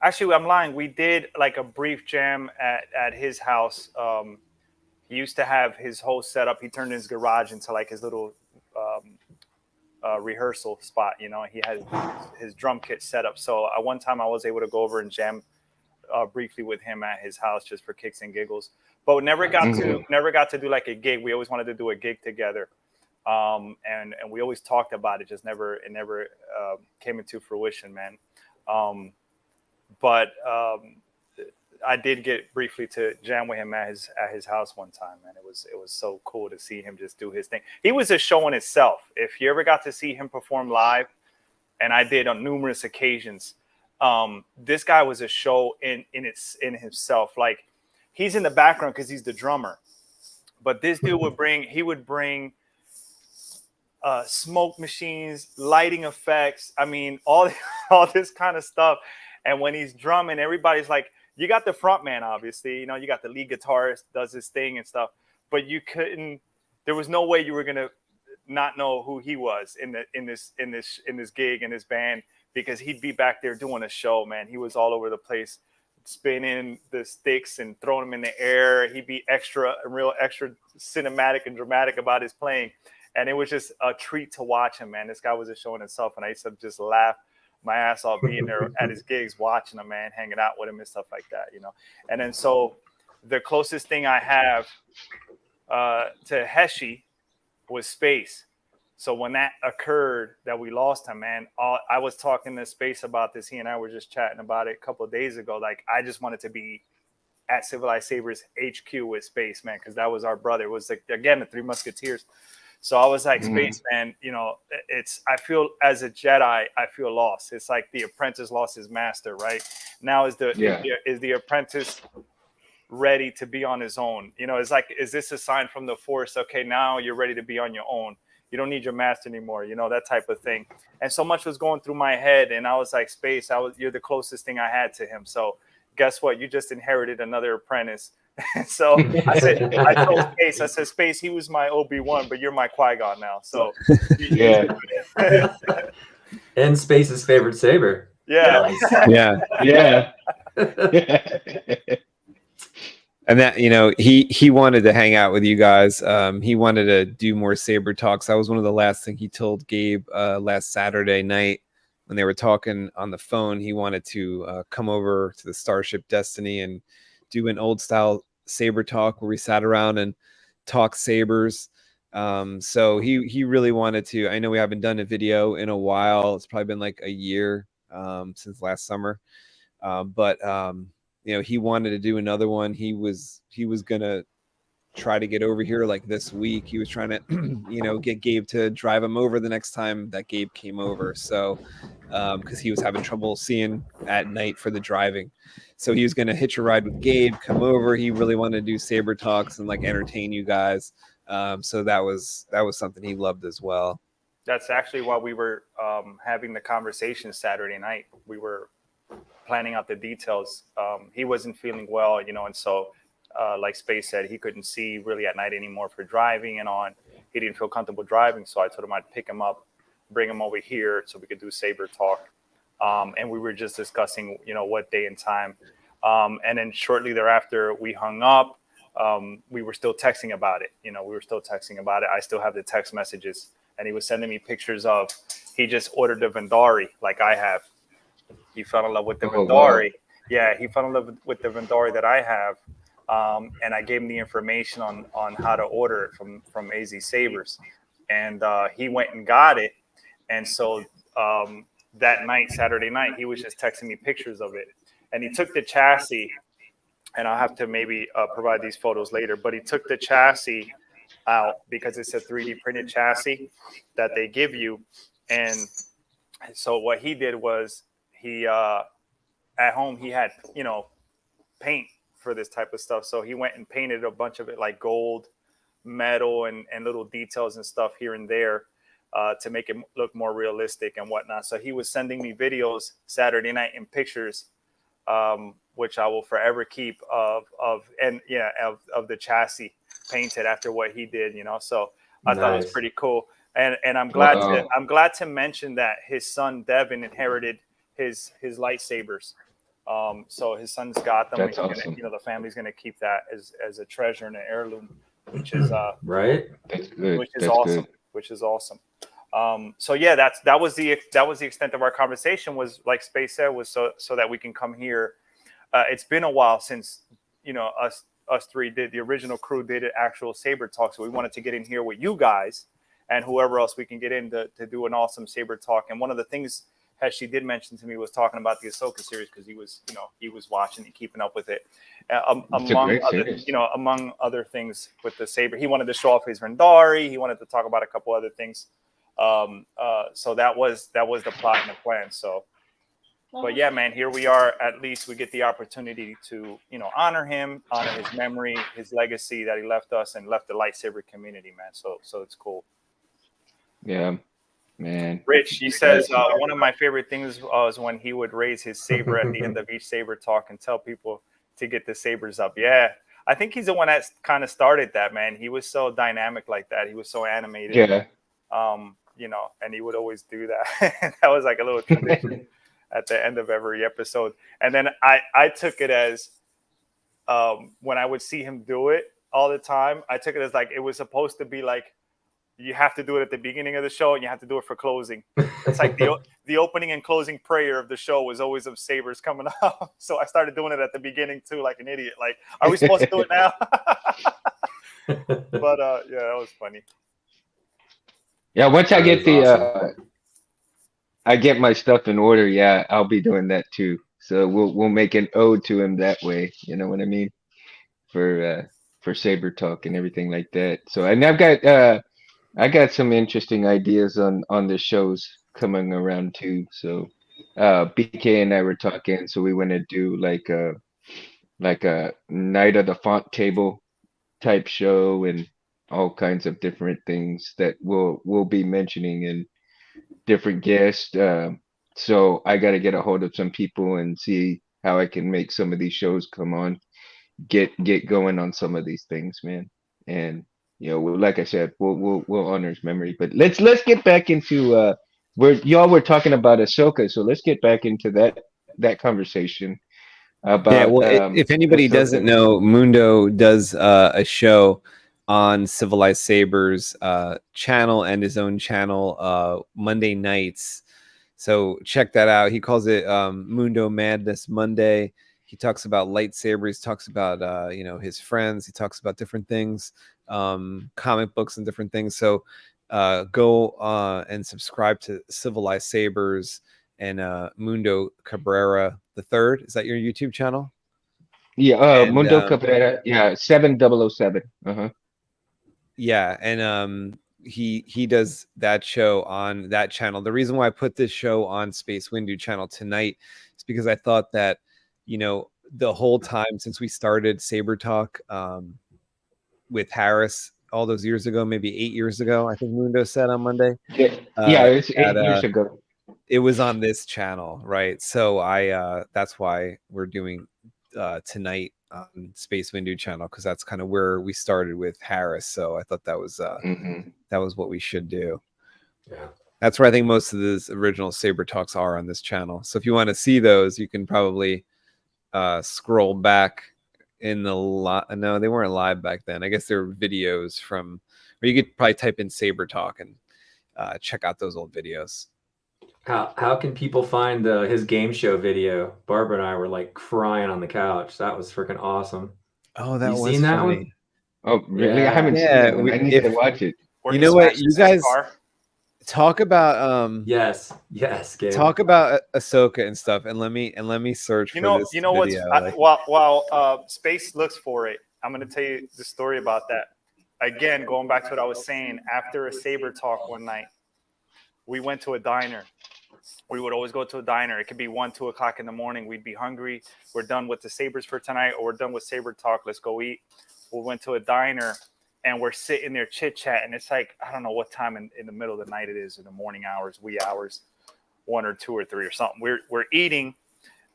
actually, I'm lying. We did like a brief jam at his house. He used to have his whole setup. He turned his garage into like his little rehearsal spot. He had his drum kit set up. So at one time I was able to go over and jam briefly with him at his house just for kicks and giggles. But never got to do like a gig. We always wanted to do a gig together. And we always talked about it, just never came into fruition, man. But I did get briefly to jam with him at his house one time, man. It was so cool to see him just do his thing. He was a show in itself. If you ever got to see him perform live, and I did on numerous occasions, this guy was a show in himself. Like, he's in the background because he's the drummer, but this dude would bring smoke machines, lighting effects. I mean, all this kind of stuff. And when he's drumming, everybody's like, you got the front man, obviously, you got the lead guitarist does his thing and stuff, but there was no way you were going to not know who he was in this gig, in this band, because he'd be back there doing a show, man. He was all over the place, spinning the sticks and throwing them in the air. He'd be real extra cinematic and dramatic about his playing. And it was just a treat to watch him, man. This guy was a show in himself. And I used to just laugh my ass off being there at his gigs, watching him, man, hanging out with him and stuff like that, And then so the closest thing I have to Heshi was Space. So when that occurred, that we lost him, man, I was talking to Space about this. He and I were just chatting about it a couple of days ago. Like, I just wanted to be at Civilized Sabers HQ with Space, man, because that was our brother. It was, like, again, the Three Musketeers. So I was like, Space, man, I feel as a Jedi, I feel lost. It's like the apprentice lost his master, right? Now is Yeah. the apprentice ready to be on his own? You know, it's like, is this a sign from the Force? Okay, now you're ready to be on your own. You don't need your master anymore. You know, that type of thing. And so much was going through my head, and I was like, Space, you're the closest thing I had to him. So guess what? You just inherited another apprentice. So I told Space, I said, Space, he was my Obi-Wan, but you're my Qui-Gon now. So Yeah. And Space's favorite saber. yeah. Yeah. Yeah. And that, you know, he wanted to hang out with you guys. He wanted to do more saber talks. That was one of the last thing he told Gabe last Saturday night when they were talking on the phone. He wanted to come over to the Starship Destiny and do an old style saber talk where we sat around and talk sabers. So he really wanted to. I know we haven't done a video in a while. It's probably been like a year since last summer. But you know, he wanted to do another one. He was gonna try to get over here like this week. He was trying to, you know, get Gabe to drive him over the next time that Gabe came over. So, because he was having trouble seeing at night for the driving, so he was gonna hitch a ride with Gabe, come over. He really wanted to do saber talks and like entertain you guys. So that was something he loved as well. That's actually why we were having the conversation Saturday night. We were planning out the details. He wasn't feeling well, you know, and so like Space said, he couldn't see really at night anymore for driving and on. He didn't feel comfortable driving, so I told him I'd pick him up, bring him over here so we could do saber talk. And we were just discussing, you know, what day and time. And then shortly thereafter, we hung up. We were still texting about it. You know, I still have the text messages, and he was sending me pictures of, he just ordered the Vendari like I have. He fell in love with the Vendari. Wow. Yeah, he fell in love with the Vendari that I have. And I gave him the information on how to order it from AZ Sabers. And he went and got it. And so that night, Saturday night, he was just texting me pictures of it. And he took the chassis, and I'll have to maybe provide these photos later, but he took the chassis out because it's a 3D printed chassis that they give you. And so what he did was, he at home he had, you know, paint for this type of stuff, so he went and painted a bunch of it like gold, metal, and little details and stuff here and there to make it look more realistic and whatnot. So he was sending me videos Saturday night and pictures, which I will forever keep of the chassis painted after what he did, you know. So I thought it was pretty cool, and I'm glad to mention that his son Devin inherited his lightsabers. So his son's got them. That's awesome. You know, the family's gonna keep that as a treasure and an heirloom, which is right. That's good. Which is awesome. Good. Which is awesome. So yeah, that was the extent of our conversation. Was like Space said, was so that we can come here. It's been a while since, you know, us three did, the original crew did an actual saber talk. So we wanted to get in here with you guys and whoever else we can get in to do an awesome saber talk. And one of the things she did mention to me was talking about the Ahsoka series, because he was watching and keeping up with it. Among other things with the saber, he wanted to show off his Rendari. He wanted to talk about a couple other things. So that was the plot and the plan. So, but yeah, man, here we are. At least we get the opportunity to, you know, honor him, honor his memory, his legacy that he left us and left the lightsaber community, man. So it's cool. Yeah. Man, Rich, he says one of my favorite things was when he would raise his saber at the end of each saber talk and tell people to get the sabers up. Yeah, I think he's the one that kind of started that, man. He was so dynamic like that. He was so animated. Yeah. You know, and he would always do that. That was like a little tradition at the end of every episode. And then I took it as when I would see him do it all the time, I took it as like it was supposed to be like, you have to do it at the beginning of the show and you have to do it for closing. It's like the opening and closing prayer of the show was always of sabers coming up. So I started doing it at the beginning too, like an idiot. Like, are we supposed to do it now? But yeah, that was funny. Yeah, once I get I get my stuff in order, yeah, I'll be doing that too. So we'll make an ode to him that way. You know what I mean? For saber talk and everything like that. So, and I got some interesting ideas on the shows coming around too. So BK and I were talking, so we want to do like a night of the font table type show and all kinds of different things that we'll be mentioning and different guests. So I got to get a hold of some people and see how I can make some of these shows come on, get going on some of these things, man. And like I said, we'll honor his memory. But let's get back into where y'all were talking about Ahsoka. So let's get back into that conversation Yeah, about well, if anybody doesn't Ahsoka. know, Mundo does a show on Civilized Sabers channel and his own channel Monday nights. So check that out. He calls it Mundo Madness Monday. He talks about lightsabers. He talks about his friends. He talks about different things, comic books and different things. So go and subscribe to Civilized Sabers and Mundo Cabrera the Third. Is that your YouTube channel? Yeah, And, Mundo Cabrera, yeah, 7007. Uh-huh. Yeah, and he does that show on that channel. The reason why I put this show on Space Windu channel tonight is because I thought that, the whole time since we started Saber Talk with Harris all those years ago, maybe 8 years ago, I think Mundo said on Monday. Yeah, it's 8 years ago. It was on this channel, right? So that's why we're doing tonight on Space Windu channel, because that's kind of where we started with Harris. So I thought that was that was what we should do. Yeah, that's where I think most of the original Saber Talks are, on this channel. So if you want to see those, you can probably scroll back in the no, they weren't live back then. I guess they were videos from, or you could probably type in Saber Talk and check out those old videos. How can people find his game show video? Barbara and I were like crying on the couch. That was freaking awesome. Oh, that You was seen that funny. one? Oh, really? Yeah. I haven't seen that one. I need to watch it. You know what, you guys talk about yes, Gabe. talk about Ahsoka and stuff, and let me search for this you know video. while Space looks for it, I'm going to tell you the story about that. Again, going back to what I was saying, after a Saber Talk one night, we went to a diner. We would always go to a diner. It could be 1, 2 o'clock in the morning. We'd be hungry. We're done with the Sabers for tonight, or we're done with Saber Talk. Let's go eat. We went to a diner, and we're sitting there chit-chatting. It's like, I don't know what time in the middle of the night it is, in the morning hours, wee hours, 1 or 2 or 3 or something. We're eating,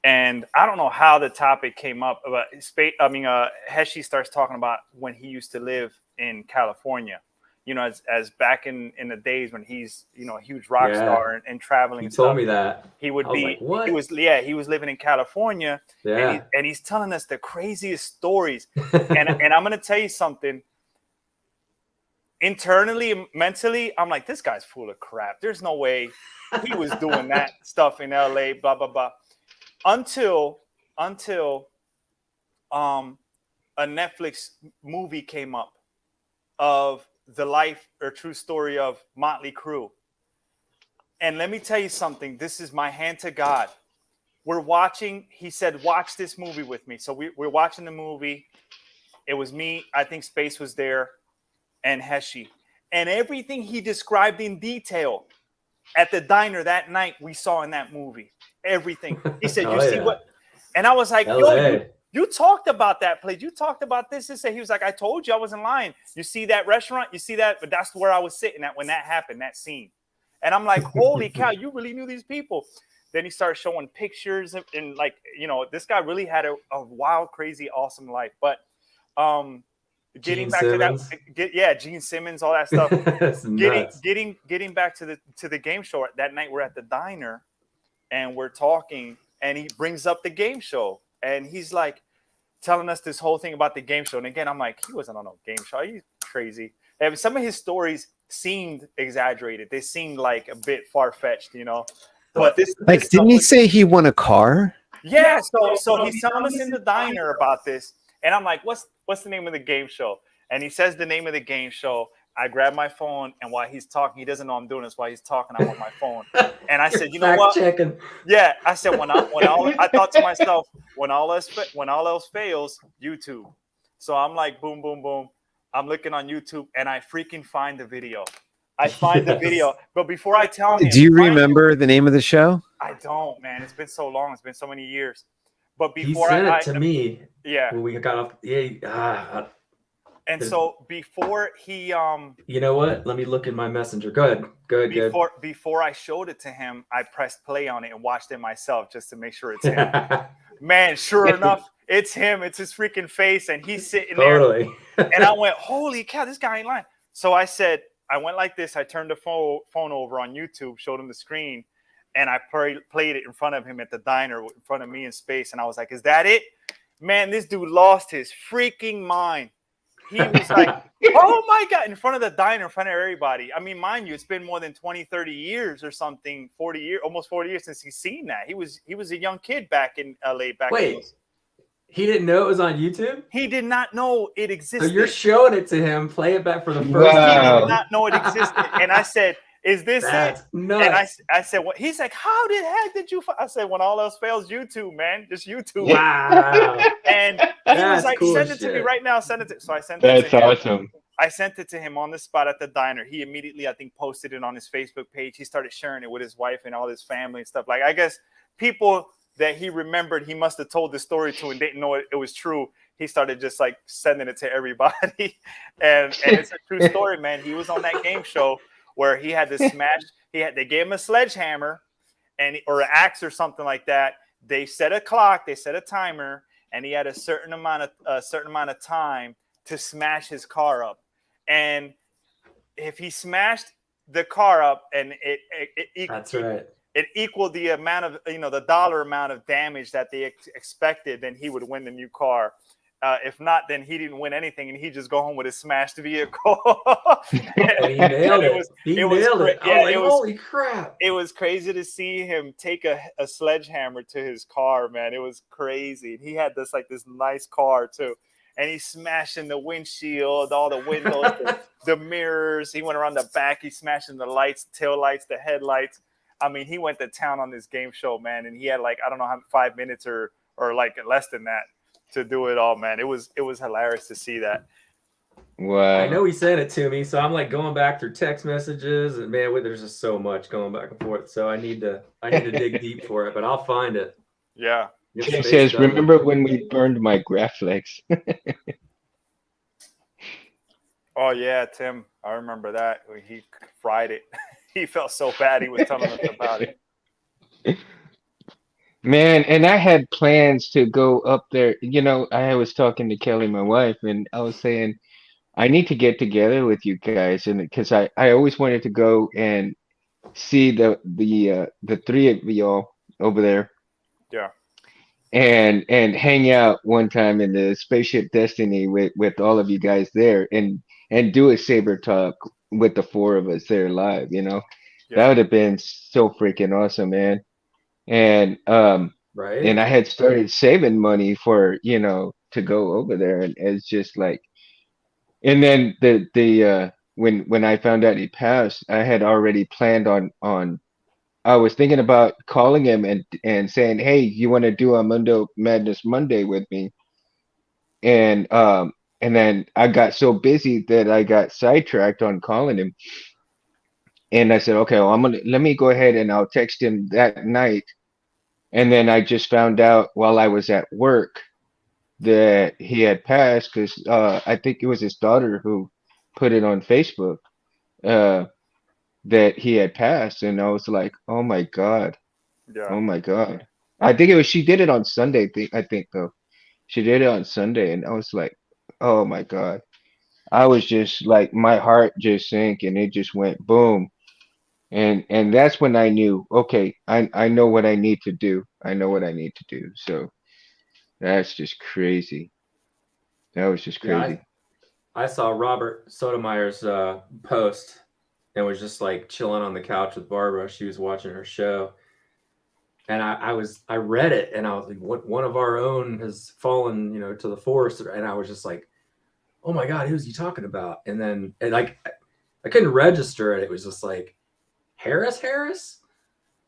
and I don't know how the topic came up. But Heshi starts talking about when he used to live in California. As back in the days when he's, a huge rock star and traveling. He told me that. He would be, like, what? He was living in California. Yeah. And he's telling us the craziest stories. and I'm going to tell you something. Internally, mentally, I'm like, this guy's full of crap. There's no way he was doing that stuff in LA, blah, blah, blah. Until a Netflix movie came up of the life or true story of Motley Crue. And let me tell you something. This is my hand to God. We're watching. He said, watch this movie with me. So we're watching the movie. It was me. I think Space was there, and Heshi. And everything he described in detail at the diner that night, we saw in that movie. Everything. He said, you see what? And I was like, yo, you talked about that place. You talked about this. He was like, I told you I wasn't lying. You see that restaurant? You see that? But that's where I was sitting at when that happened, that scene. And I'm like, holy cow, you really knew these people. Then he started showing pictures and like, this guy really had a wild, crazy, awesome life. But getting back to that, Gene Simmons, all that stuff. getting back to the game show. That night we're at the diner and we're talking, and he brings up the game show. And he's like telling us this whole thing about the game show. And again, I'm like, he wasn't on no game show. Are you crazy? And some of his stories seemed exaggerated. They seemed like a bit far-fetched, But didn't he say he won a car? Yeah. So he's telling us in the diner about this. And I'm like, what's the name of the game show? And he says the name of the game show. I grab my phone, and while he's talking, he doesn't know I'm doing this. While he's talking, I'm on my phone. And I said, you know what? Checking. Yeah, I said I thought to myself, when all else fails, YouTube. So I'm like, boom, boom, boom. I'm looking on YouTube, and I freaking find the video. I find the video, but before I tell him, do you remember the name of the show? I don't, man. man. It's been so long. It's been so many years. But He before sent it to me. Yeah. When we got off. Yeah. And so before he You know what? Let me look in my messenger. Go ahead. Before I showed it to him, I pressed play on it and watched it myself just to make sure it's him. Man, sure enough, it's him. It's his freaking face, and he's sitting there. And I went, holy cow, this guy ain't lying. So I said, I went like this. I turned the phone over on YouTube, showed him the screen, and I played it in front of him at the diner, in front of me in space. And I was like, is that it? Man, this dude lost his freaking mind. He was like, oh my God, in front of the diner, in front of everybody. I mean, mind you, it's been more than 20, 30 years or something, 40 years, almost 40 years since he's seen that. He was a young kid back in LA. He didn't know it was on YouTube? He did not know it existed. So you're showing it to him, play it back for the first time. He did not know it existed. And I said, is this That's it? Nuts. And I said, what? He's like, how the heck did you? I said, when all else fails, YouTube, man, just YouTube. Wow. And he was like, cool send it to me right now. Send it to. So I sent it That's to him. awesome. I sent it to him on the spot at the diner. He immediately, I think, posted it on his Facebook page. He started sharing it with his wife and all his family and stuff. Like, I guess people that he remembered, he must have told the story to and didn't know it was true. He started just like sending it to everybody. and it's a true story, man. He was on that game show where he had to smash. They gave him a sledgehammer or an axe or something like that. They set a clock, they set a timer, and he had a certain amount of time to smash his car up. And if he smashed the car up and That's right. It equaled the amount of, the dollar amount of damage that they expected, then he would win the new car. If not, then he didn't win anything, and he'd just go home with his smashed vehicle. And he nailed it. He nailed it. Yeah, like, holy crap. It was crazy to see him take a sledgehammer to his car, man. It was crazy. He had this nice car, too. And he's smashing the windshield, all the windows, the mirrors. He went around the back. He's smashing the lights, tail lights, the headlights. I mean, he went to town on this game show, man. And he had I don't know how 5 minutes or less than that to do it all, man. It was hilarious to see that. Wow. I know he sent it to me, so I'm going back through text messages, and man, there's just so much going back and forth. So I need to dig deep for it, but I'll find it. Yeah. It says, remember when we burned my Graflex? Oh yeah, Tim, I remember that. He fried it. He felt so bad. He was telling us about it. Man, and I had plans to go up there. I was talking to Kelly, my wife, and I was saying, I need to get together with you guys, and because I always wanted to go and see the three of y'all over there. Yeah. And hang out one time in the Spaceship Destiny with all of you guys there, and do a saber talk with the four of us there live. That would have been so freaking awesome, man. And right. And I had started saving money for to go over there, and it's just like, and then when I found out he passed, I had already planned on I was thinking about calling him and saying, hey, you want to do a Mundo Madness Monday with me? And then I got so busy that I got sidetracked on calling him. And I said, okay, well, let me go ahead and I'll text him that night. And then I just found out while I was at work that he had passed, because I think it was his daughter who put it on Facebook that he had passed. And I was like, oh my God. Yeah. Oh my God. I think she did it on Sunday. I think though. She did it on Sunday, and I was like, oh my God. I was just like, my heart just sank, and it just went boom. And that's when I knew, okay, I know what I need to do. I know what I need to do. So that's just crazy. That was just crazy. Yeah, I saw Robert Sotomayor's post and was just like chilling on the couch with Barbara. She was watching her show. And I read it, and I was like, what, one of our own has fallen, to the force. And I was just like, oh my God, who's he talking about? And then I couldn't register it. It was just like, Harris,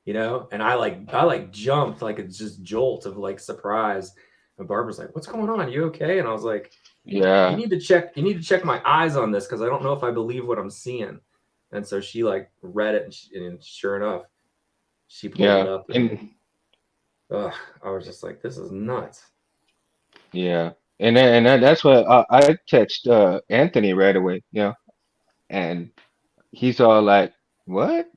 and I jumped, like it's just jolt of like surprise. And Barbara's like, what's going on? You okay? And I was like, yeah, you need to check my eyes on this, because I don't know if I believe what I'm seeing. And so she like read it, and sure enough, she pulled it up. ugh, I was just like, this is nuts. Yeah. That's what I text Anthony right away, and he's all like, "What?"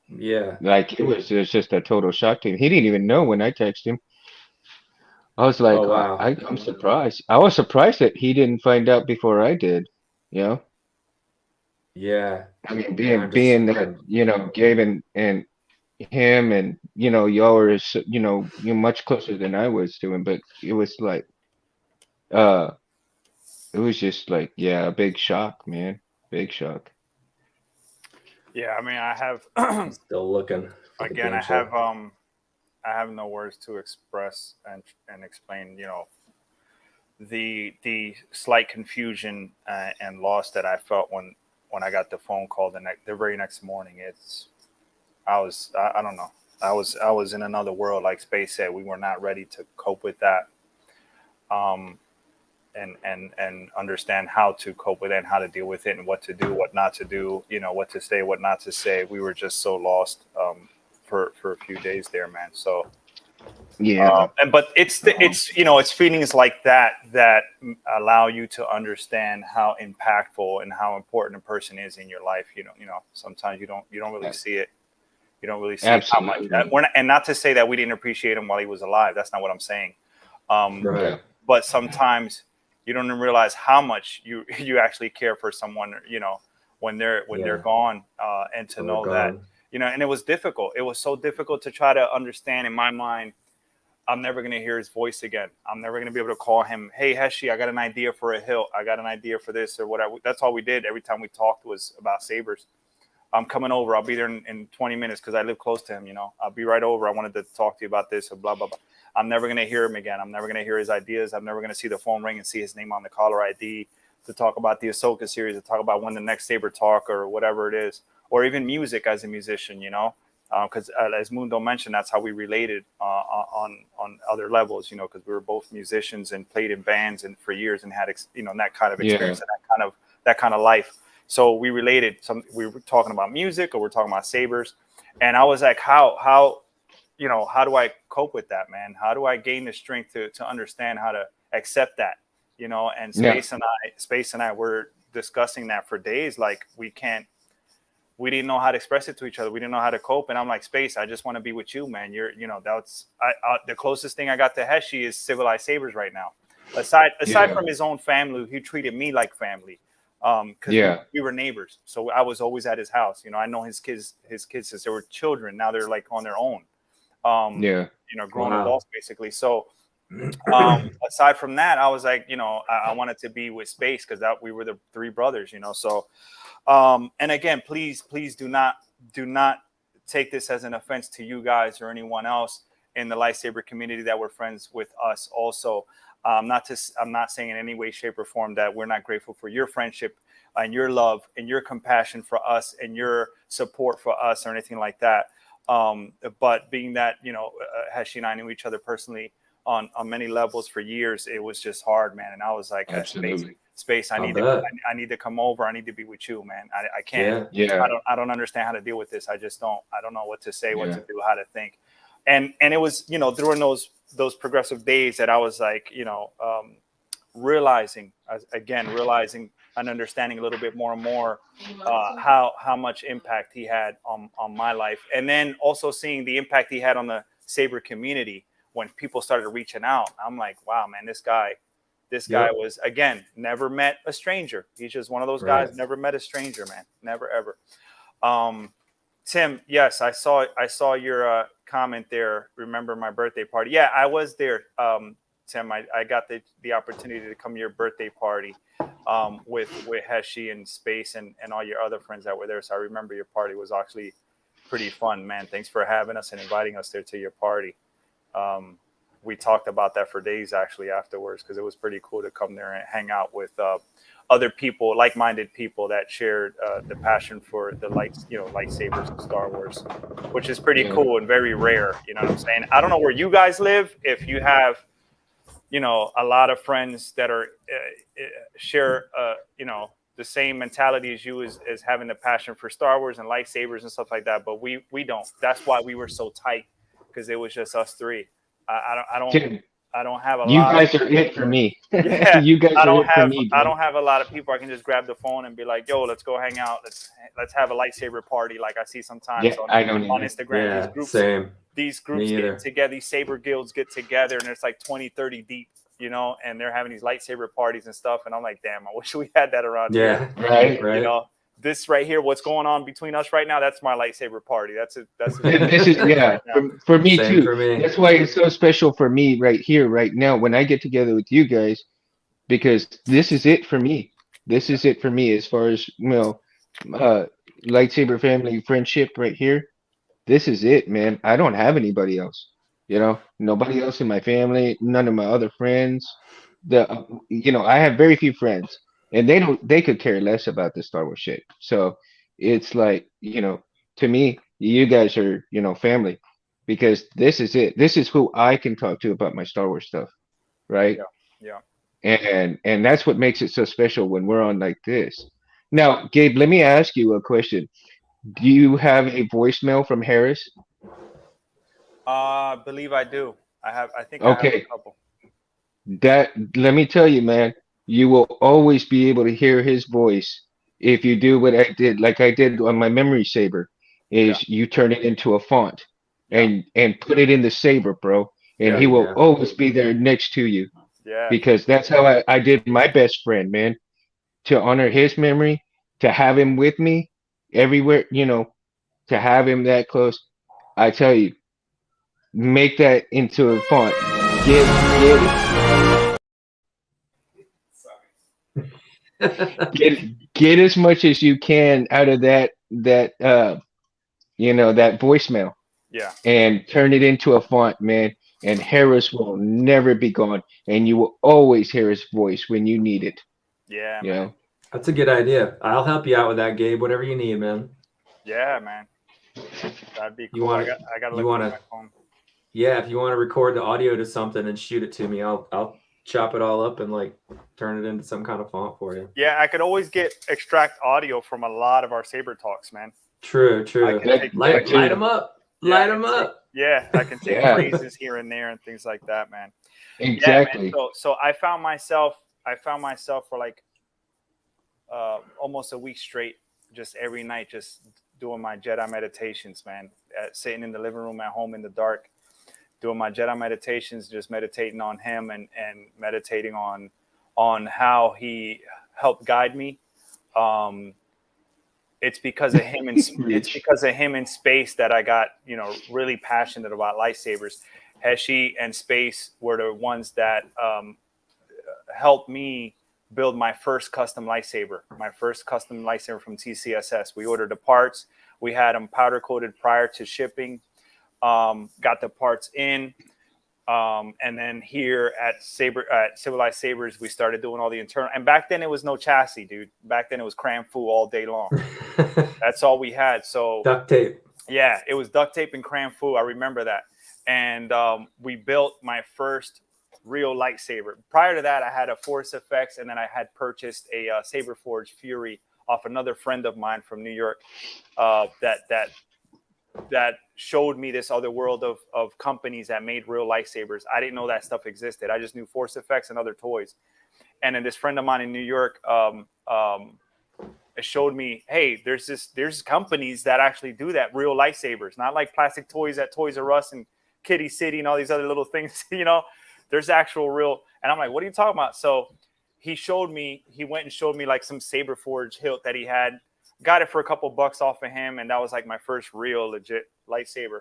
Yeah. Like it was just a total shock to him. He didn't even know when I texted him. I was Oh like, wow. I'm surprised. I was surprised that he didn't find out before I did. You know, Yeah. I mean, And being that Gabe and him and y'all were you're much closer than I was to him, but it was like uh it was just like a big shock, man, big shock. Yeah, I mean, I have still looking for the again, game show. I have no words to express and explain, the slight confusion and loss that I felt when I got the phone call the very next morning. I don't know. I was in another world, like Space said. We were not ready to cope with that. Um, and understand how to cope with it and how to deal with it and what to do, what not to do, what to say, what not to say. We were just so lost for a few days there, man. So Yeah. but it's feelings like that allow you to understand how impactful and how important a person is in your life. Sometimes you don't really see it. You don't really see how much. Absolutely. And not to say that we didn't appreciate him while he was alive. That's not what I'm saying. Right. Yeah. But sometimes you don't realize how much you actually care for someone, when they're gone, and to When they're know that, gone. and it was difficult. It was so difficult to try to understand. In my mind, I'm never going to hear his voice again. I'm never going to be able to call him, hey, Heshi, I got an idea for a hilt. I got an idea for this or whatever. That's all we did every time we talked was about sabers. I'm coming over. I'll be there in 20 minutes because I live close to him. I'll be right over. I wanted to talk to you about this or blah, blah, blah. I'm never going to hear him again. I'm never going to hear his ideas. I'm never going to see the phone ring and see his name on the caller ID to talk about the Ahsoka series, to talk about when the next Saber talk or whatever it is, or even music as a musician, because as Mundo mentioned, that's how we related on other levels, because we were both musicians and played in bands and for years and had, that kind of experience and that kind of life. So we related. We were talking about music or we're talking about sabers, and I was like, how do I cope with that, man? How do I gain the strength to understand how to accept that, And Yeah. Space and I were discussing that for days. Like we didn't know how to express it to each other. We didn't know how to cope. And I'm like, Space, I just want to be with you, man. That's the closest thing I got to Heshi is Civilized Sabers right now. Aside from his own family, he treated me like family. Because we were neighbors, so I was always at his house. I know his kids since they were children. Now they're like on their own. Grown adults basically. So aside from that, I was like, I wanted to be with Space because that we were the three brothers. So and again, please do not take this as an offense to you guys or anyone else in the lightsaber community that were friends with us also. I'm not saying in any way, shape, or form that we're not grateful for your friendship and your love and your compassion for us and your support for us or anything like that. But being that, Heshi and I knew each other personally on many levels for years, it was just hard, man. And I was like, Space, I need to come over. I need to be with you, man. I can't. Yeah. I don't understand how to deal with this. I don't know what to say, what to do, how to think. And it was, during those progressive days that I was like, realizing and understanding a little bit more and more how much impact he had on my life. And then also seeing the impact he had on the Saber community when people started reaching out. I'm like, wow, man, this guy was, again, never met a stranger. He's just one of those guys, never met a stranger, man. Never, ever. Tim, yes, I saw your comment there. Remember my birthday party? Yeah, I was there. Tim, I got the opportunity to come to your birthday party with Heshi and Space and all your other friends that were there. So I remember your party was actually pretty fun, man. Thanks for having us and inviting us there to your party. We talked about that for days actually afterwards because it was pretty cool to come there and hang out with other people, like-minded people that shared the passion for the lightsabers and Star Wars, which is pretty cool and very rare. You know what I'm saying? I don't know where you guys live. If you have, a lot of friends that are share, the same mentality as you as having the passion for Star Wars and lightsabers and stuff like that, but we don't. That's why we were so tight because it was just us three. Tim, I don't have a you lot. guys are it for me. Yeah, You guys I are don't it for have me, I bro. don't have a lot of people I can just grab the phone and be like, yo, let's go hang out. Let's have a lightsaber party like I see sometimes Yeah, I don't on either. Instagram. Yeah, same. These groups Me get either. together, these saber guilds get together, and it's like 20, 30 deep, you know, and they're having these lightsaber parties and stuff. And I'm like, damn, I wish we had that around here. Yeah, Right. You know, this right here, what's going on between us right now, that's my lightsaber party. That's it. This is right now. for me Same too. for me. That's why it's so special for me right here, right now, when I get together with you guys, because this is it for me. This is it for me as far as uh, lightsaber family friendship right here. This is it, man. I don't have anybody else. Nobody else in my family, none of my other friends. I have very few friends, and they could care less about the Star Wars shit. So it's like, to me, you guys are, family, because this is it. This is who I can talk to about my Star Wars stuff, right? Yeah. And that's what makes it so special when we're on like this. Now, Gabe, let me ask you a question. Do you have a voicemail from Harris? I believe I do. I think I have a Okay, couple. let me tell you, man, you will always be able to hear his voice if you do what I did, like I did on my memory saber, Yeah. is you turn it into a font Yeah. and put it in the saber, bro, and Yeah. he will Yeah. always be there next to you, Yeah. because that's how I did my best friend, man, to honor his memory, to have him with me everywhere, to have him that close. I tell you, make that into a font. Get as much as you can out of that voicemail, Yeah. and turn it into a font, man. And Harris will never be gone, and you will always hear his voice when you need it. Yeah, You man. know. That's a good idea. I'll help you out with that, Gabe. Whatever you need, man. Yeah, man. That'd be cool. You want I gotta you look want at to my phone. Yeah, if you want to record the audio to something and shoot it to me, I'll chop it all up and like turn it into some kind of font for you. Yeah, I could always extract audio from a lot of our saber talks, man. True. I can take Light them up. Yeah, Light them up. Yeah, I can take Yeah. phrases here and there and things like that, man. Exactly. Yeah, man. So I found myself for like almost a week straight, just every night, just doing my Jedi meditations, man. Sitting in the living room at home in the dark, doing my Jedi meditations, just meditating on him and meditating on how he helped guide me. It's because of him and it's because of him in space that I got, really passionate about lightsabers. Heshi and Space were the ones that helped me build my first custom lightsaber from TCSS. We ordered the parts. We had them powder coated prior to shipping. Got the parts in. And then here at Civilized Sabers, we started doing all the internal. And back then it was no chassis, dude. Back then it was cram fu all day long. That's all we had. So duct tape. Yeah, it was duct tape and cram fu. I remember that. And we built my first real lightsaber. Prior to that, I had a Force FX, and then I had purchased a Saber Forge Fury off another friend of mine from New York. That showed me this other world of companies that made real lightsabers. I didn't know that stuff existed. I just knew Force FX and other toys. And then this friend of mine in New York it showed me, hey, there's companies that actually do that, real lightsabers, not like plastic toys at Toys R Us and Kitty City and all these other little things, There's actual real. And I'm like, what are you talking about? So he went and showed me like some Saber Forge hilt that he had. Got it for a couple bucks off of him, and that was like my first real legit lightsaber.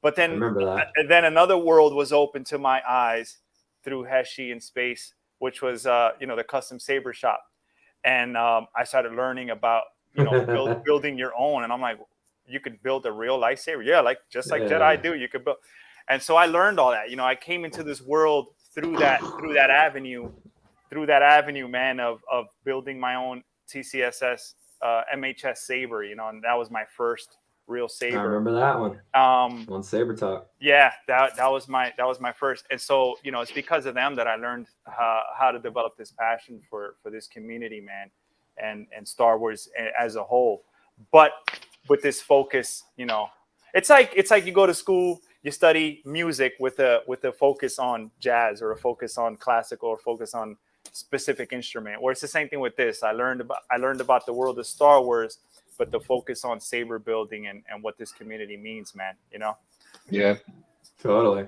But then, remember that. Then another world was open to my eyes through Heshi and Space, which was the custom saber shop, and I started learning about building your own. And I'm like, you could build a real lightsaber, yeah, like just like Jedi do. You could build, and so I learned all that. I came into this world through that avenue, man, of building my own TCSS. MHS saber, and that was my first real saber. I remember that one. On Saber Talk. Yeah, that was my first. And so, it's because of them that I learned how to develop this passion for this community, man, and Star Wars as a whole. But with this focus, it's like you go to school, you study music with a focus on jazz or a focus on classical or focus on specific instrument. Or it's the same thing with this. I learned about the world of Star Wars, but the focus on saber building and what this community means, man. You know? Yeah. Totally.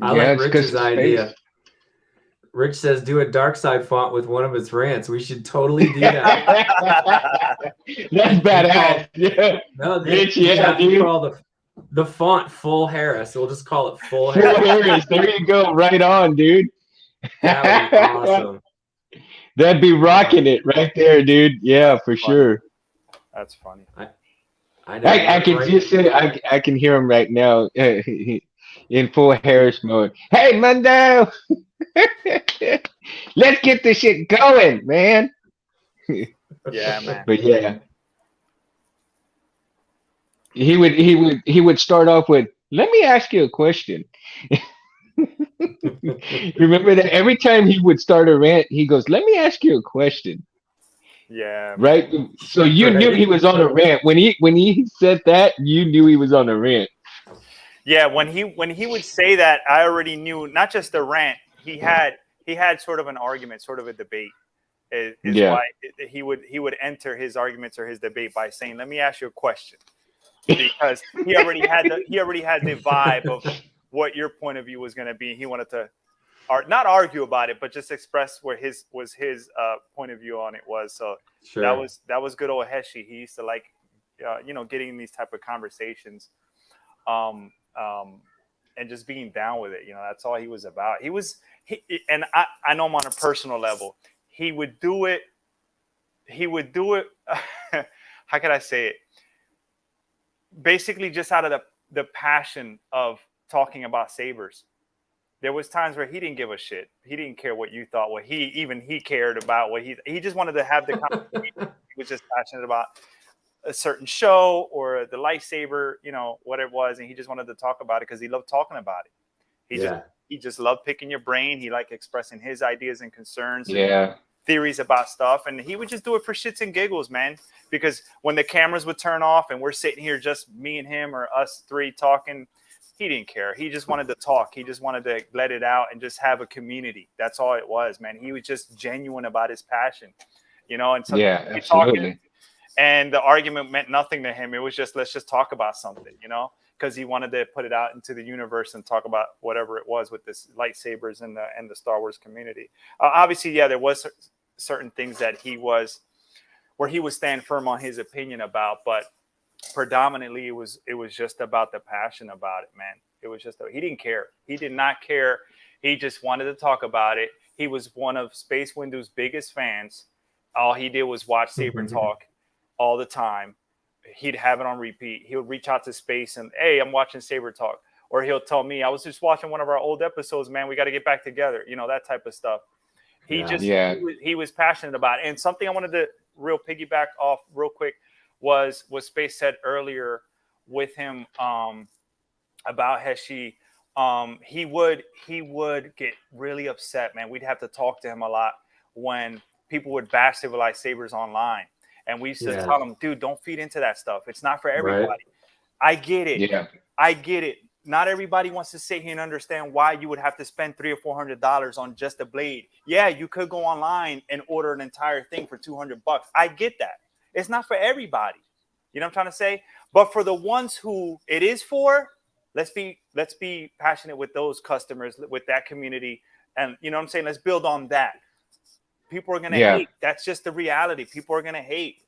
I Yeah, like it's 'cause Rich's of idea. space. Rich says do a dark side font with one of his rants. We should totally do that. That's badass. Yeah. No, Rich, we yeah, have to dude. call the font Full Harris. We'll just call it Full Full Harris. Harris. There you go. Right on, dude. That would be awesome. That'd be rocking it right there, dude. Yeah, for sure. That's funny. I can just say I can hear him right now in full Harris mode. Hey, Mundo, let's get this shit going, man. Yeah, man. But yeah, he would start off with, "Let me ask you a question." Remember that every time he would start a rant, he goes, "Let me ask you a question." Yeah. Right. So you knew he was on a rant when he said that. You knew he was on a rant. Yeah, when he would say that, I already knew. Not just a rant. He had sort of an argument, sort of a debate. Is Yeah. why he would enter his arguments or his debate by saying, "Let me ask you a question," because he already had the vibe of what your point of view was going to be. He wanted to not argue about it, but just express where his point of view on it was. So Sure. that was good old Heshi. He used to like, getting in these type of conversations, and just being down with it. That's all he was about. And I know him on a personal level. He would do it. How can I say it? Basically, just out of the passion of talking about sabers. There was times where he didn't give a shit. He didn't care what you thought. What he cared about. What he just wanted to have the conversation. He was just passionate about a certain show or the lightsaber, what it was, and he just wanted to talk about it because he loved talking about it. He just loved picking your brain. He liked expressing his ideas and concerns. Yeah. And theories about stuff, and he would just do it for shits and giggles, man. Because when the cameras would turn off and we're sitting here, just me and him or us three talking. He didn't care. He just wanted to talk. He just wanted to let it out and just have a community. That's all it was, man. He was just genuine about his passion, and so Yeah, absolutely. And the argument meant nothing to him. It was just, let's just talk about something, because he wanted to put it out into the universe and talk about whatever it was with this lightsabers and the Star Wars community. Obviously, yeah, there was certain things that he would stand firm on his opinion about, but predominantly it was just about the passion about it, man. It was just he didn't care. He did not care. He just wanted to talk about it. He was one of Space Window's biggest fans. All he did was watch Saber Talk all the time. He'd have it on repeat. He would reach out to Space and, "Hey, I'm watching Saber Talk," or he'll tell me, "I was just watching one of our old episodes, man. We got to get back together." That type of stuff. He was passionate about it. And something I wanted to real piggyback off real quick was what Space said earlier with him about Heshi. He would get really upset, man. We'd have to talk to him a lot when people would bash Civilized Sabers online. And we used to tell him, "Dude, don't feed into that stuff. It's not for everybody." Right. I get it. Yeah. I get it. Not everybody wants to sit here and understand why you would have to spend $300 or $400 on just a blade. Yeah, you could go online and order an entire thing for $200. I get that. It's not for everybody. You know what I'm trying to say? But for the ones who it is for, let's be passionate with those customers, with that community. And you know what I'm saying? Let's build on that. People are going to hate. That's just the reality. People are going to hate,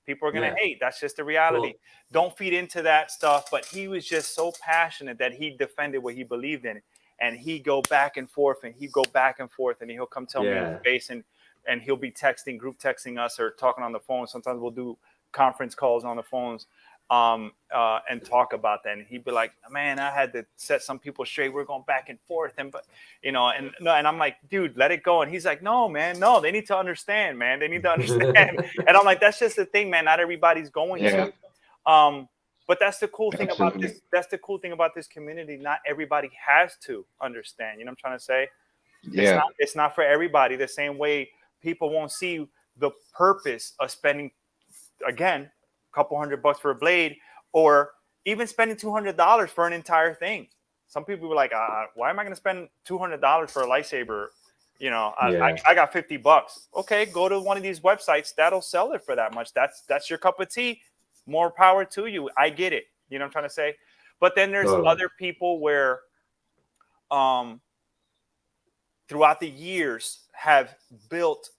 People are going to hate. That's just the reality. Cool. Don't feed into that stuff. But he was just so passionate that he defended what he believed in. And he'd go back and forth and he'll come tell me in face and he'll be group texting us or talking on the phone. Sometimes we'll do conference calls on the phones and talk about that. And he'd be like, "Man, I had to set some people straight. We're going back and forth." And I'm like, "Dude, let it go." And he's like, "No, man, no, they need to understand, man. They need to understand." And I'm like, "That's just the thing, man. Not everybody's going to." But that's the cool thing about this. That's the cool thing about this community. Not everybody has to understand. You know what I'm trying to say? Yeah. It's not for everybody. The same way people won't see the purpose of spending, again, a couple $100 for a blade, or even spending $200 for an entire thing. Some people were like, why am I going to spend $200 for a lightsaber? You know, I got $50. Okay, go to one of these websites that'll sell it for that much. That's your cup of tea. More power to you. I get it. You know what I'm trying to say? But then there's other people where throughout the years have built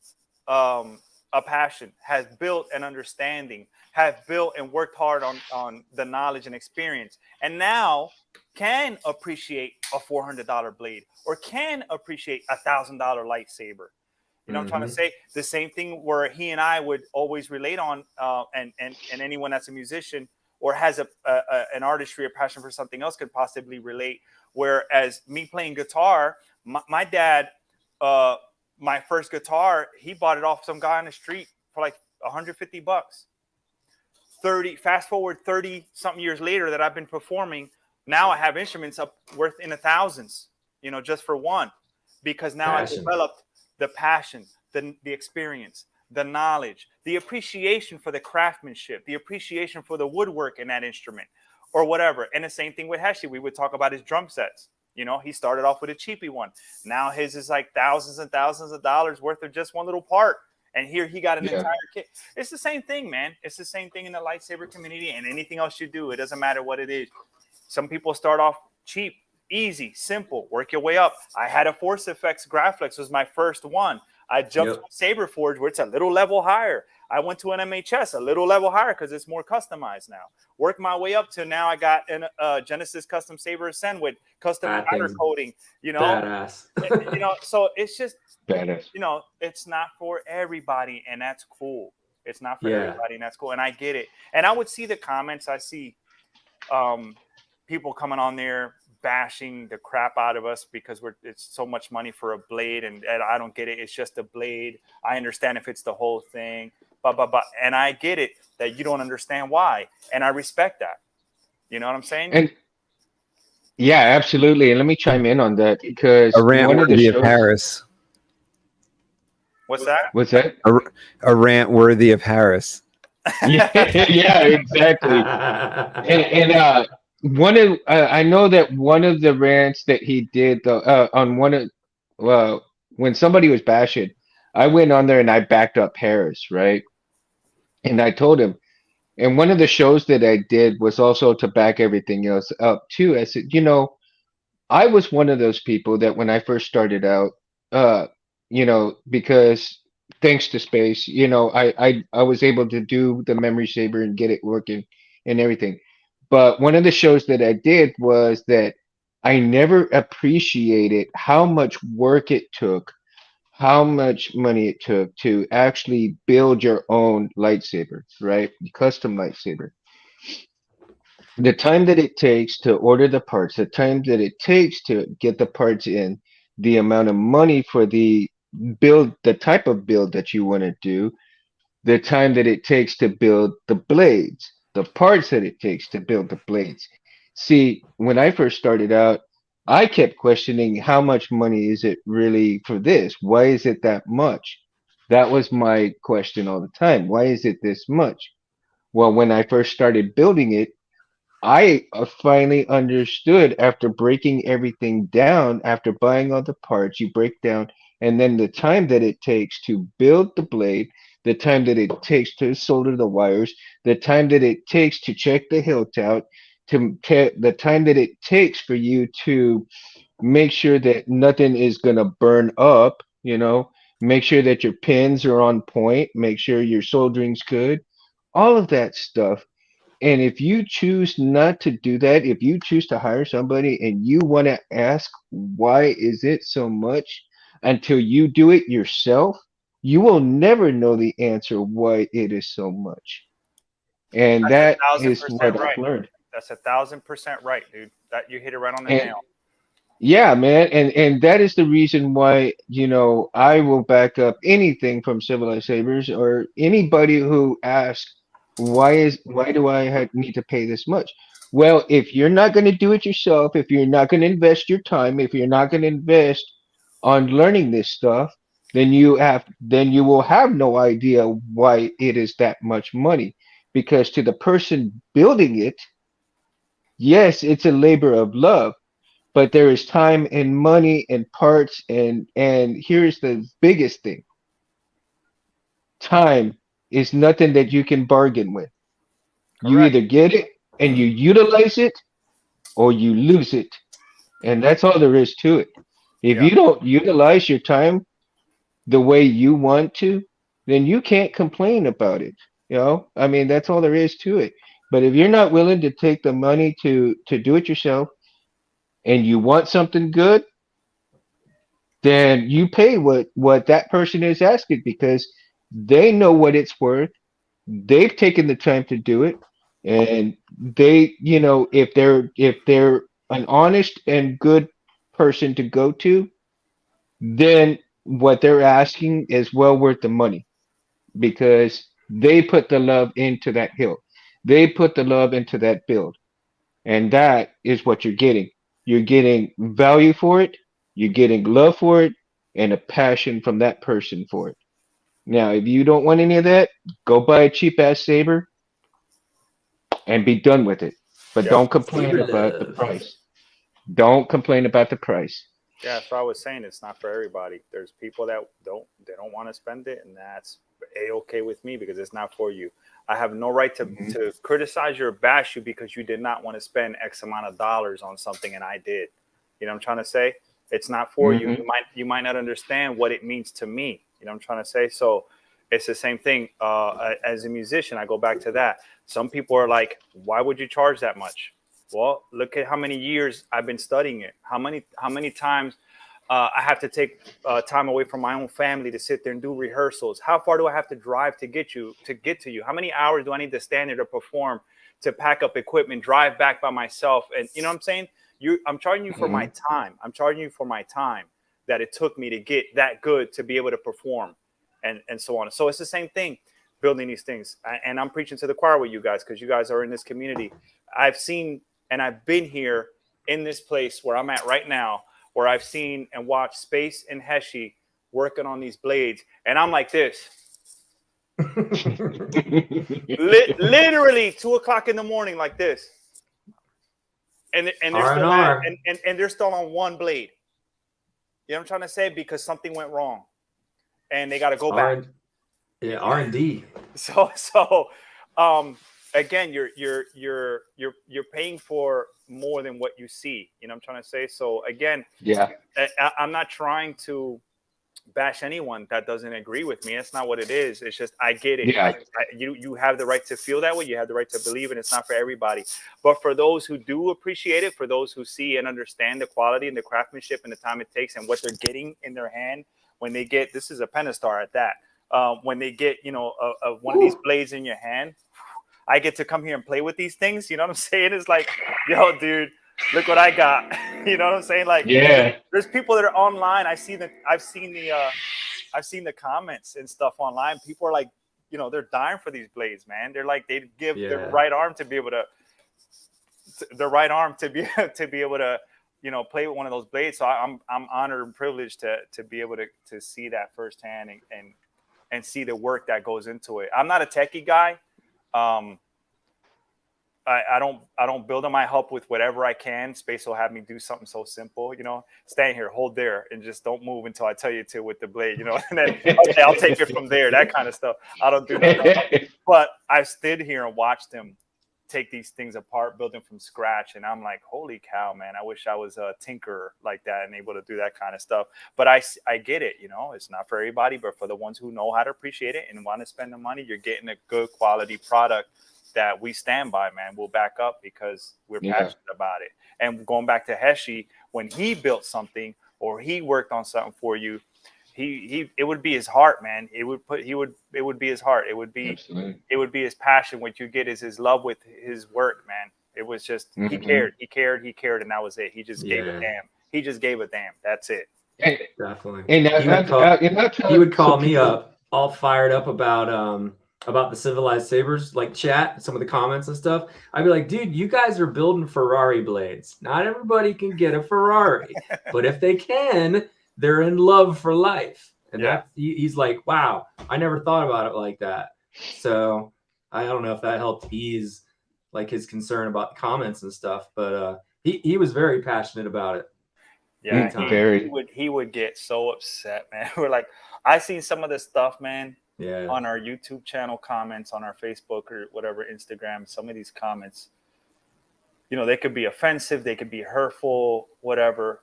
a passion, has built an understanding, have built and worked hard on the knowledge and experience, and now can appreciate a $400 blade or can appreciate $1,000 lightsaber. You know what I'm trying to say? The same thing where he and I would always relate on, and anyone that's a musician or has an artistry or passion for something else could possibly relate. Whereas me playing guitar, my dad, my first guitar, he bought it off some guy on the street for like $150. Fast forward 30 something years later that I've been performing. Now I have instruments up worth in the thousands, you know, just for one, because now I've developed the passion, the experience, the knowledge, the appreciation for the craftsmanship, the appreciation for the woodwork in that instrument or whatever. And the same thing with Heshi. We would talk about his drum sets. You know, he started off with a cheapy one. Now his is like thousands and thousands of dollars worth of just one little part. And here he got an entire kit. It's the same thing, man. It's the same thing in the lightsaber community and anything else you do. It doesn't matter what it is. Some people start off cheap, easy, simple, work your way up. I had a Force Effects Graphics was my first one. I jumped to Saber Forge where it's a little level higher. I went to an MHS a little level higher because it's more customized now. Worked my way up to now I got an Genesis Custom Saber Ascend with custom powder coating. You know, badass. You know, so it's just badass. You know, it's not for everybody, and that's cool. It's not for everybody, and that's cool. And I get it. And I would see the comments. I see people coming on there bashing the crap out of us because it's so much money for a blade, and I don't get it. It's just a blade. I understand if it's the whole thing, but and I get it that you don't understand why, and I respect that. You know what I'm saying? And yeah, absolutely. And let me chime in on that because A rant one of the worthy shows. of Harris. What's that? What's that? A rant worthy of Harris. Yeah, yeah, exactly. And one of I know that one of the rants that he did though on one of when somebody was bashing, I went on there and I backed up Harris, right? And I told him, and one of the shows that I did was also to back everything else up too. I said, you know, I was one of those people that when I first started out, you know, because thanks to space, you know, I was able to do the memory saber and get it working and everything. But one of the shows that I did was that I never appreciated how much work it took, how much money it took to actually build your own lightsaber, right? Custom lightsaber. The time that it takes to order the parts, the time that it takes to get the parts in, the amount of money for the build, the type of build that you want to do, the time that it takes to build the blades, the parts that it takes to build the blades. See, when I first started out, I kept questioning how much money is it really for this? Why is it that much? That was my question all the time. Why is it this much? Well, when I first started building it, I finally understood after breaking everything down, after buying all the parts, you break down, and then the time that it takes to build the blade, the time that it takes to solder the wires, the time that it takes to check the hilt out, the time that it takes for you to make sure that nothing is going to burn up, you know, make sure that your pins are on point, make sure your soldering's good, all of that stuff. And if you choose not to do that, if you choose to hire somebody and you want to ask why is it so much until you do it yourself, you will never know the answer why it is so much. And That's that is 1,000% what right. I've learned. That's 1,000% right, dude. That you hit it right on the And nail. yeah, man, and that is the reason why, you know, I will back up anything from Civilized Sabers or anybody who asks why do I need to pay this much? Well, if you're not going to do it yourself, if you're not going to invest your time, if you're not going to invest on learning this stuff, then you will have no idea why it is that much money. Because to the person building it, yes, it's a labor of love, but there is time and money and parts, and here's the biggest thing. Time is nothing that you can bargain with. You Correct. either get it and you utilize it, or you lose it. And that's all there is to it. If Yeah. you don't utilize your time the way you want to, then you can't complain about it. You know, I mean, that's all there is to it. But if you're not willing to take the money to do it yourself, and you want something good, then you pay what that person is asking, because they know what it's worth. They've taken the time to do it, and they, if they're an honest and good person to go to, then what they're asking is well worth the money, because they put the love into that hill. They put the love into that build. And that is what you're getting. You're getting value for it, you're getting love for it, and a passion from that person for it. Now, if you don't want any of that, go buy a cheap ass saber and be done with it. But Yeah. don't complain Saber about the love. price. Don't complain about the price. Yeah, that's what I was saying. It's not for everybody. There's people that don't want to spend it, and that's a-okay with me because it's not for you. I have no right to criticize you or bash you because you did not want to spend X amount of dollars on something and I did. You know what I'm trying to say? It's not for you. You might not understand what it means to me. You know what I'm trying to say? So it's the same thing. As a musician, I go back to that. Some people are like, why would you charge that much? Well, look at how many years I've been studying it. How many times I have to take time away from my own family to sit there and do rehearsals. How far do I have to drive to get to you? How many hours do I need to stand there to perform, to pack up equipment, drive back by myself? And you know what I'm saying? I'm charging you for my time. I'm charging you for my time that it took me to get that good to be able to perform and so on. So it's the same thing, building these things. And I'm preaching to the choir with you guys because you guys are in this community. I've seen and I've been here in this place where I'm at right now, where I've seen and watched Space and Heshi working on these blades. And I'm like this. Literally 2 o'clock in the morning like this. And they're still and they're still on one blade. You know what I'm trying to say? Because something went wrong. And they got to go back. Yeah, R&D. So again, you're paying for more than what you see. You know what I'm trying to say? So again, Yeah, I'm not trying to bash anyone that doesn't agree with me. That's not what it is. It's just I get it. Yeah. You have the right to feel that way. You have the right to believe it. It's not for everybody. But for those who do appreciate it, for those who see and understand the quality and the craftsmanship and the time it takes and what they're getting in their hand when they get, this is a Pentastar at that. When they get, one of these blades in your hand, I get to come here and play with these things. You know what I'm saying? It's like, yo, dude, look what I got. You know what I'm saying? Like, yeah, there's people that are online. I've seen the comments and stuff online. People are like, they're dying for these blades, man. They're like, they'd give their right arm to be able to, play with one of those blades. So I'm honored and privileged to be able to see that firsthand and see the work that goes into it. I'm not a techie guy. I don't build them. I help with whatever I can. Space will have me do something so simple, stand here, hold there, and just don't move until I tell you to with the blade, and then okay, I'll take it from there. That kind of stuff. I don't do nothing. But I stood here and watched them take these things apart, build them from scratch, and I'm like, holy cow, man! I wish I was a tinkerer like that and able to do that kind of stuff. But I get it. It's not for everybody, but for the ones who know how to appreciate it and want to spend the money, you're getting a good quality product that we stand by, man. We'll back up because we're passionate about it. And going back to Heshi, when he built something or he worked on something for you, it would be his heart, man. It would be his heart. It would be his passion. What you get is his love with his work, man. It was just he cared, and that was it. He just gave a damn. He just gave a damn. That's it. Definitely. And he would call me up all fired up about the Civilized Sabers, like chat, some of the comments and stuff. I'd be like, dude, you guys are building Ferrari blades. Not everybody can get a Ferrari, but if they can, they're in love for life. And he's like, wow, I never thought about it like that. So I don't know if that helped ease like his concern about the comments and stuff, but he was very passionate about it. Yeah, Very. he would get so upset, man. We're like, I seen some of the stuff, man, Yeah. on our YouTube channel comments, on our Facebook or whatever, Instagram. Some of these comments, you know, they could be offensive, they could be hurtful, whatever.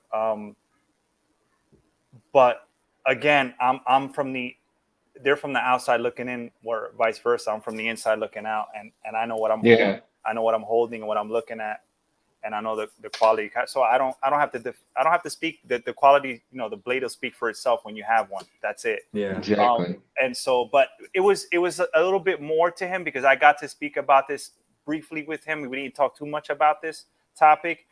But again, they're from the outside looking in, or vice versa. I'm from the inside looking out, and I know what I'm holding. I know what I'm holding and what I'm looking at, and I know the quality. So I don't have to speak the quality. You know, the blade will speak for itself when you have one. That's it. Yeah. Exactly. And so, but it was a little bit more to him because I got to speak about this briefly with him. We didn't talk too much about this topic,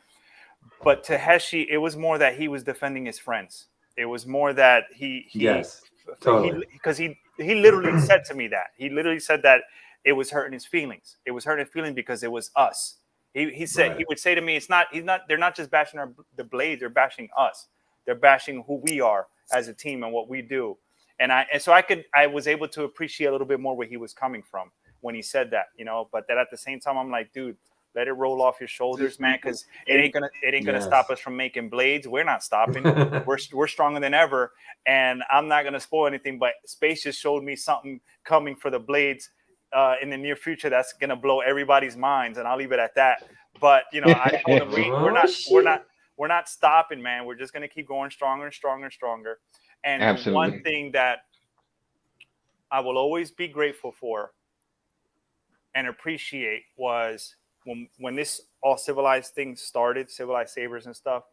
but to Heshi, it was more that he was defending his friends. It was more that yes, totally. Because he literally said to me that. He literally said that it was hurting his feelings. It was hurting his feelings because it was us. He said, he would say to me, they're not just bashing the blades, they're bashing us. They're bashing who we are as a team and what we do. And so I was able to appreciate a little bit more where he was coming from when he said that, you know, but then at the same time, I'm like, dude, let it roll off your shoulders, man, because it ain't gonna stop us from making blades. We're not stopping. We're stronger than ever, and I'm not gonna spoil anything. But space just showed me something coming for the blades in the near future that's gonna blow everybody's minds, and I'll leave it at that. But you know, I told him we're not stopping, man. We're just gonna keep going stronger and stronger and stronger. And Absolutely. One thing that I will always be grateful for and appreciate was when this all civilized things started, Civilized Sabers and stuff,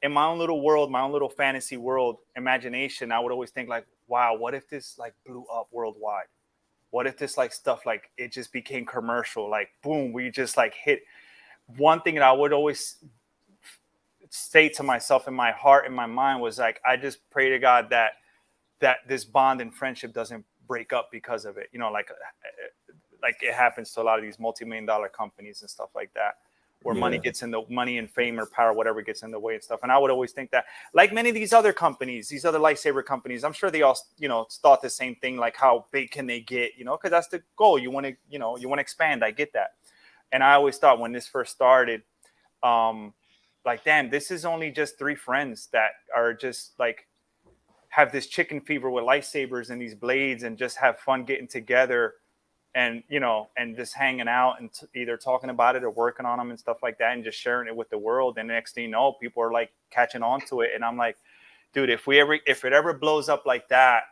in my own little world, my own little fantasy world, imagination, I would always think like, wow, what if this like blew up worldwide? What if this like stuff, like it just became commercial, like boom, we just like hit. One thing that I would always say to myself in my heart, in my mind was like, I just pray to God that this bond and friendship doesn't break up because of it. You know, like it happens to a lot of these multi-million-dollar companies and stuff like that, where money and fame or power, whatever gets in the way and stuff. And I would always think that, like many of these other companies, these other lightsaber companies, I'm sure they all, you know, thought the same thing, like how big can they get, you know, because that's the goal. You want to expand. I get that. And I always thought when this first started, like, damn, this is only just 3 friends that are just like, have this chicken fever with lightsabers and these blades and just have fun getting together and, you know, and just hanging out and either talking about it or working on them and stuff like that and just sharing it with the world. And the next thing you know, people are like catching on to it. And I'm like, dude, if it ever blows up like that,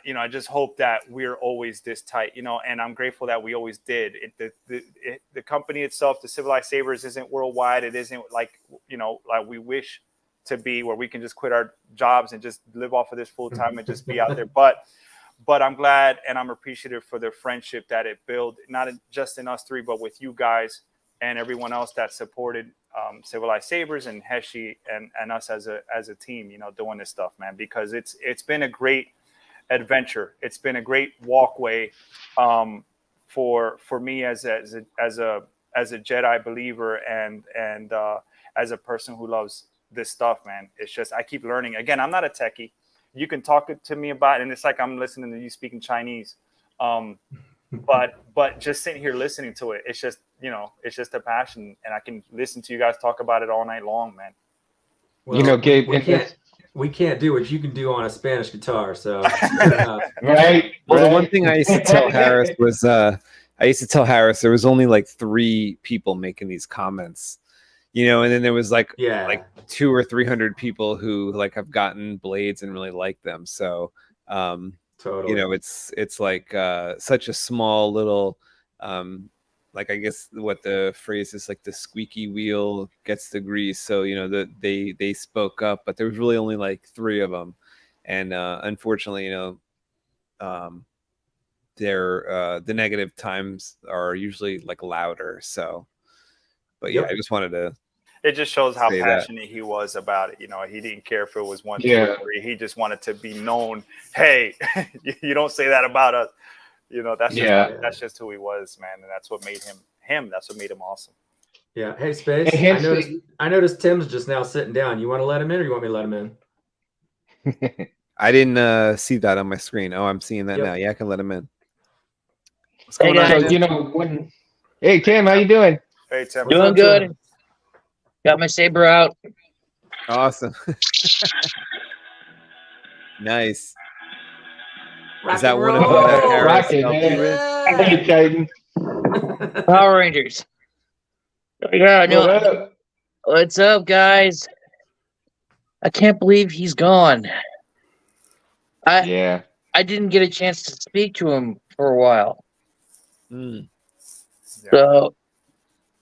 you know, I just hope that we're always this tight, you know, and I'm grateful that we always did. The company itself, the Civilized Sabers, isn't worldwide. It isn't like, you know, like we wish to be, where we can just quit our jobs and just live off of this full time and just be out there. But I'm glad and I'm appreciative for the friendship that it built, not just in us 3, but with you guys and everyone else that supported Civilized Sabers and Heshi and us as a team, you know, doing this stuff, man, because it's been a great adventure. It's been a great walkway for me as a Jedi believer and as a person who loves this stuff, man. It's just, I keep learning. Again, I'm not a techie. You can talk to me about it, and it's like I'm listening to you speaking Chinese. But just sitting here listening to it, it's just, you know, it's just a passion, and I can listen to you guys talk about it all night long, man. Well, you know, Gabe, we can't do what you can do on a Spanish guitar, so right. Well, the one thing I used to tell Harris was, there was only like 3 people making these comments, you know, and then there was like 200 or 300 people who like have gotten blades and really like them. So, totally. you know, it's like such a small little, like, I guess what the phrase is, like the squeaky wheel gets the grease. So, you know, they spoke up, but there was really only like 3 of them. And unfortunately, you know, the negative times are usually like louder. So, but yeah, I just wanted to. It just shows how passionate he was about it. You know, he didn't care if it was 1, 2, or 3. He just wanted to be known. Hey, you don't say that about us. You know, that's just who he was, man, and that's what made him. That's what made him awesome. Yeah. Hey, Space. I noticed Tim's just now sitting down. You want to let him in, or you want me to let him in? I didn't see that on my screen. Oh, I'm seeing that now. Yeah, I can let him in. What's going on? So, you know, Hey Tim, how you doing? Hey Tim. What's Doing up, good. Tim? Got my saber out. Awesome. Nice. Rock Is that and one of roll. Harris Rocking, helped man. you with? Hey Titan, Power Rangers. Yeah, what no. up? What's up, guys? I can't believe he's gone. I Yeah, I didn't get a chance to speak to him for a while. Mm. Yeah. So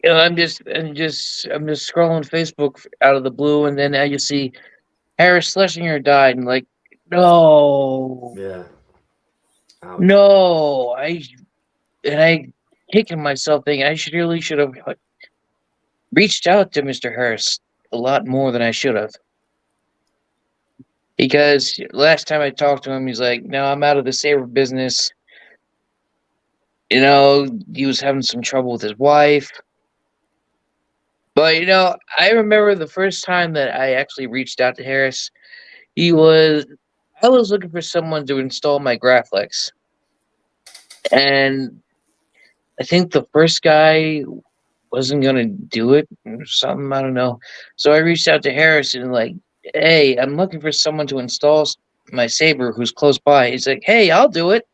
I'm just scrolling Facebook out of the blue, and then now you see Harris Schlesinger died, and like, no, Yeah. Ouch. no. I kicking myself thinking I should have reached out to Mr. Harris a lot more than I should have. Because last time I talked to him, he's like, "No, I'm out of the saber business." You know, he was having some trouble with his wife. But I remember the first time that I actually reached out to Harris. I was looking for someone to install my Graflex, and I think the first guy wasn't gonna do it or something. I don't know. So I reached out to Harris and like, "Hey, I'm looking for someone to install my saber who's close by." He's like, "Hey, I'll do it."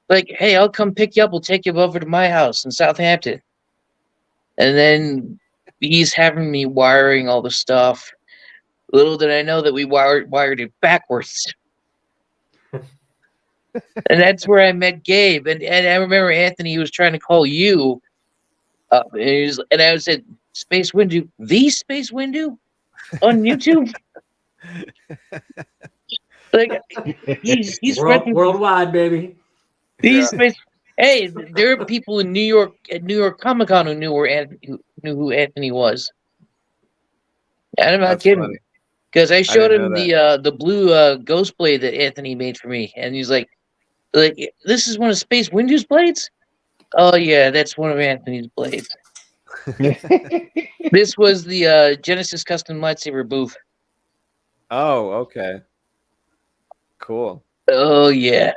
Like, "Hey, I'll come pick you up. We'll take you over to my house in Southampton." And then he's having me wiring all the stuff. Little did I know that we wired it backwards. And that's where I met Gabe. And I remember Anthony was trying to call you up. And I said, Space Windu, the Space Windu on YouTube? Like, he's Worldwide, baby. these space. Hey, there are people in New York at New York Comic Con who knew who Anthony was. And I'm not That's kidding. funny. Because I showed didn't him know the blue ghost blade that Anthony made for me, and he's like, "This is one of Space Windu's blades." Oh yeah, that's one of Anthony's blades. This was the Genesis Custom Lightsaber booth. Oh, okay. Cool. Oh yeah,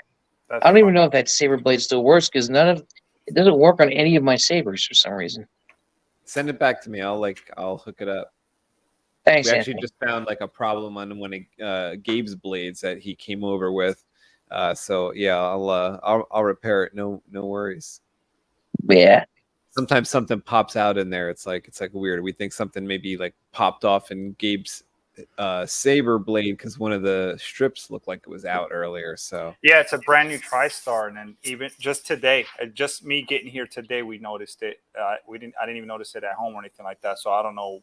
That's I don't even fun. know if that saber blade still works because it doesn't work on any of my sabers for some reason. Send it back to me. I'll hook it up. Thanks, We actually Anthony. just found like a problem on one of Gabe's blades that he came over with. So yeah, I'll repair it. No worries. Yeah, Sometimes something pops out in there. It's like weird. We think something maybe like popped off in Gabe's saber blade because one of the strips looked like it was out earlier. So Yeah, it's a brand new TriStar, and then even just today, just me getting here today, we noticed it. I didn't even notice it at home or anything like that. So I don't know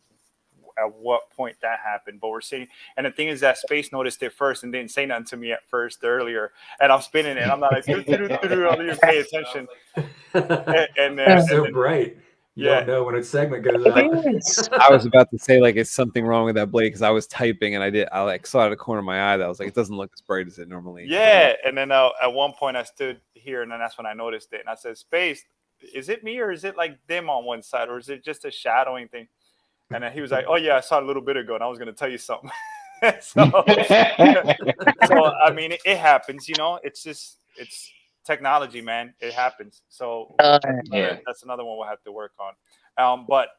at what point that happened, but we're seeing. And the thing is that Space noticed it first and didn't say nothing to me at first earlier. And I'm spinning it. And I'm not like, I don't even pay attention. And It's so then, bright. You yeah. don't know when a segment goes out. I was about to say like, is something wrong with that blade? Because I was typing and I like saw it out of the corner of my eye that I was like, it doesn't look as bright as it normally. Yeah. And then at one point I stood here, and then that's when I noticed it. And I said, Space, is it me or is it like dim on one side, or is it just a shadowing thing? And then he was like, "Oh yeah, I saw it a little bit ago, and I was going to tell you something." so I mean, it happens. It's technology, man. It happens. So Yeah. that's another one we'll have to work on. But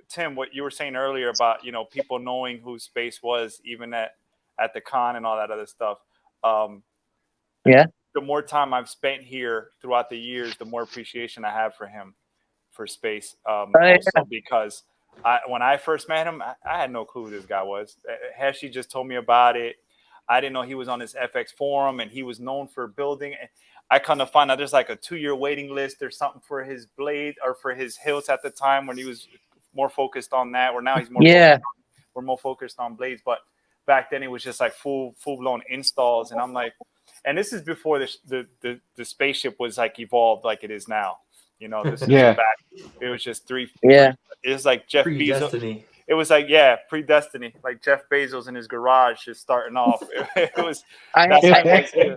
Tim, what you were saying earlier about people knowing who Space was, even at the con and all that other stuff. Yeah. The more time I've spent here throughout the years, the more appreciation I have for him, for Space. Also because when I first met him, I had no clue who this guy was. Heshi just told me about it. I didn't know he was on this FX forum, and he was known for building. I kind of find out there's like a 2-year waiting list or something for his blade or for his hilts at the time when he was more focused on that. Or now he's more we're more focused on blades. But back then it was just like full blown installs, and I'm like, and this is before the spaceship was like evolved like it is now. This is back. It was just three. Yeah. It was like Jeff Bezos. Destiny. It was like pre-destiny, like Jeff Bezos in his garage just starting off. It was. That's how it was here.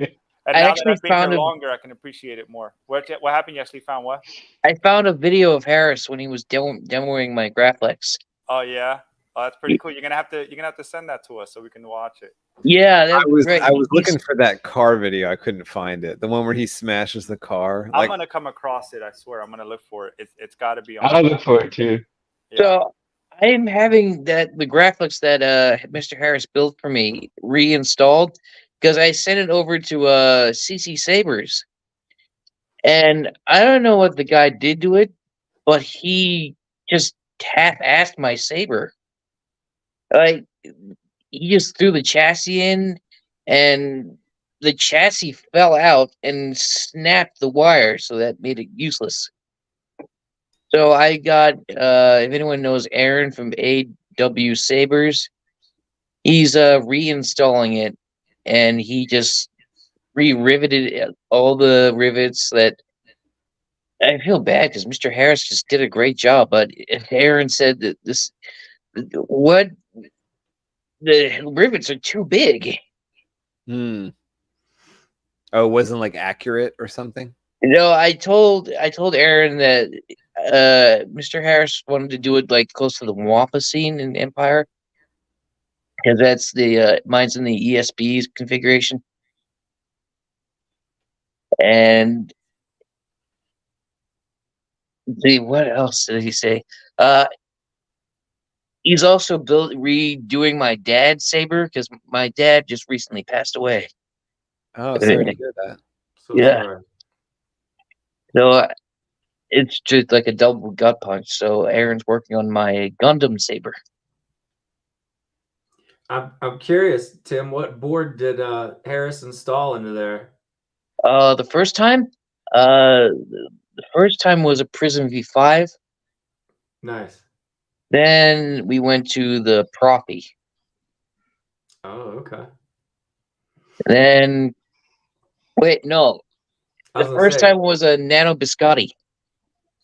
And now that I've been here longer, I can appreciate it more. What happened? You actually found what? I found a video of Harris when he was demoing my Graflex. Oh yeah. Oh, that's pretty cool. You're gonna have to send that to us so we can watch it. Yeah, I that was great. I was looking for that car video. I couldn't find it. The one where he smashes the car. I'm Like, gonna come across it. I swear, I'm gonna look for it. It's got to be on. I'll look for it too. Yeah. So I am having the graphics that Mr. Harris built for me reinstalled because I sent it over to CC Sabers, and I don't know what the guy did to it, but he just half-assed my saber. Like he just threw the chassis in, and the chassis fell out and snapped the wire, so that made it useless. So I got, if anyone knows Aaron from AW Sabers, he's reinstalling it, and he just re-riveted all the rivets. That I feel bad because Mr. Harris just did a great job, but Aaron said that the rivets are too big. oh, it wasn't like accurate or something. No, I told Aaron that Mr. Harris wanted to do it like close to the Wampa scene in Empire, because that's the mine's in the ESB configuration. And what else did he say? He's also redoing my dad's saber because my dad just recently passed away. Oh, sorry to hear that. So Yeah. sorry. So it's just like a double gut punch. So Aaron's working on my Gundam saber. I'm curious, Tim, what board did Harris install into there? The first time was a Prism V5. Nice. Then we went to the Profi. Oh, okay. Then wait, no. I The was gonna first say, time was a Nano Biscotti.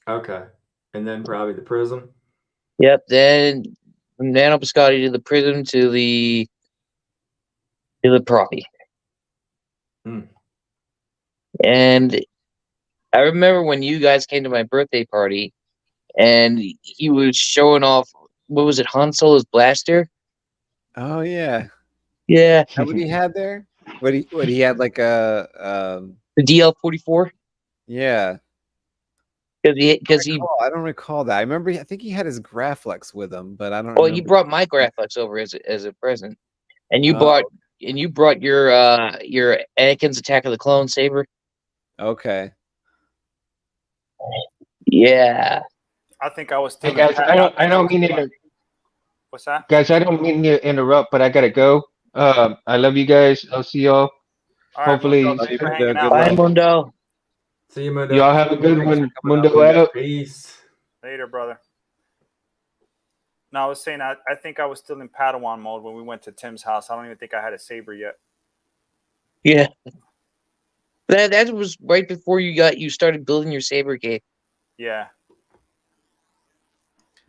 okay. And then probably the Prism. Yep. Then from Nano Biscotti to the Prism to the Profi. Hmm. And I remember when you guys came to my birthday party, and he was showing off, what was it, Han Solo's blaster? Oh yeah. Yeah, Is that what he had there? What he had like a the DL-44. yeah. Because he I don't recall that. I remember. I think he had his Graflex with him, but I don't. well, he remember. brought my Graphics over as a present, and you Oh. brought your Anakin's Attack of the Clone saber. Okay. Yeah. I think I was still. Hey guys, I don't mean to. What's that? Guys, I don't mean to interrupt, but I gotta go. I love you guys. I'll see y'all. All right, Hopefully, Mundo, thanks for hanging good out. Bye, Mundo. See you, Mundo. y'all have a good one. Thanks for coming Mundo on. out. Peace. Later, brother. No, I was saying I think I was still in Padawan mode when we went to Tim's house. I don't even think I had a saber yet. Yeah. That was right before you started building your saber cave. Yeah.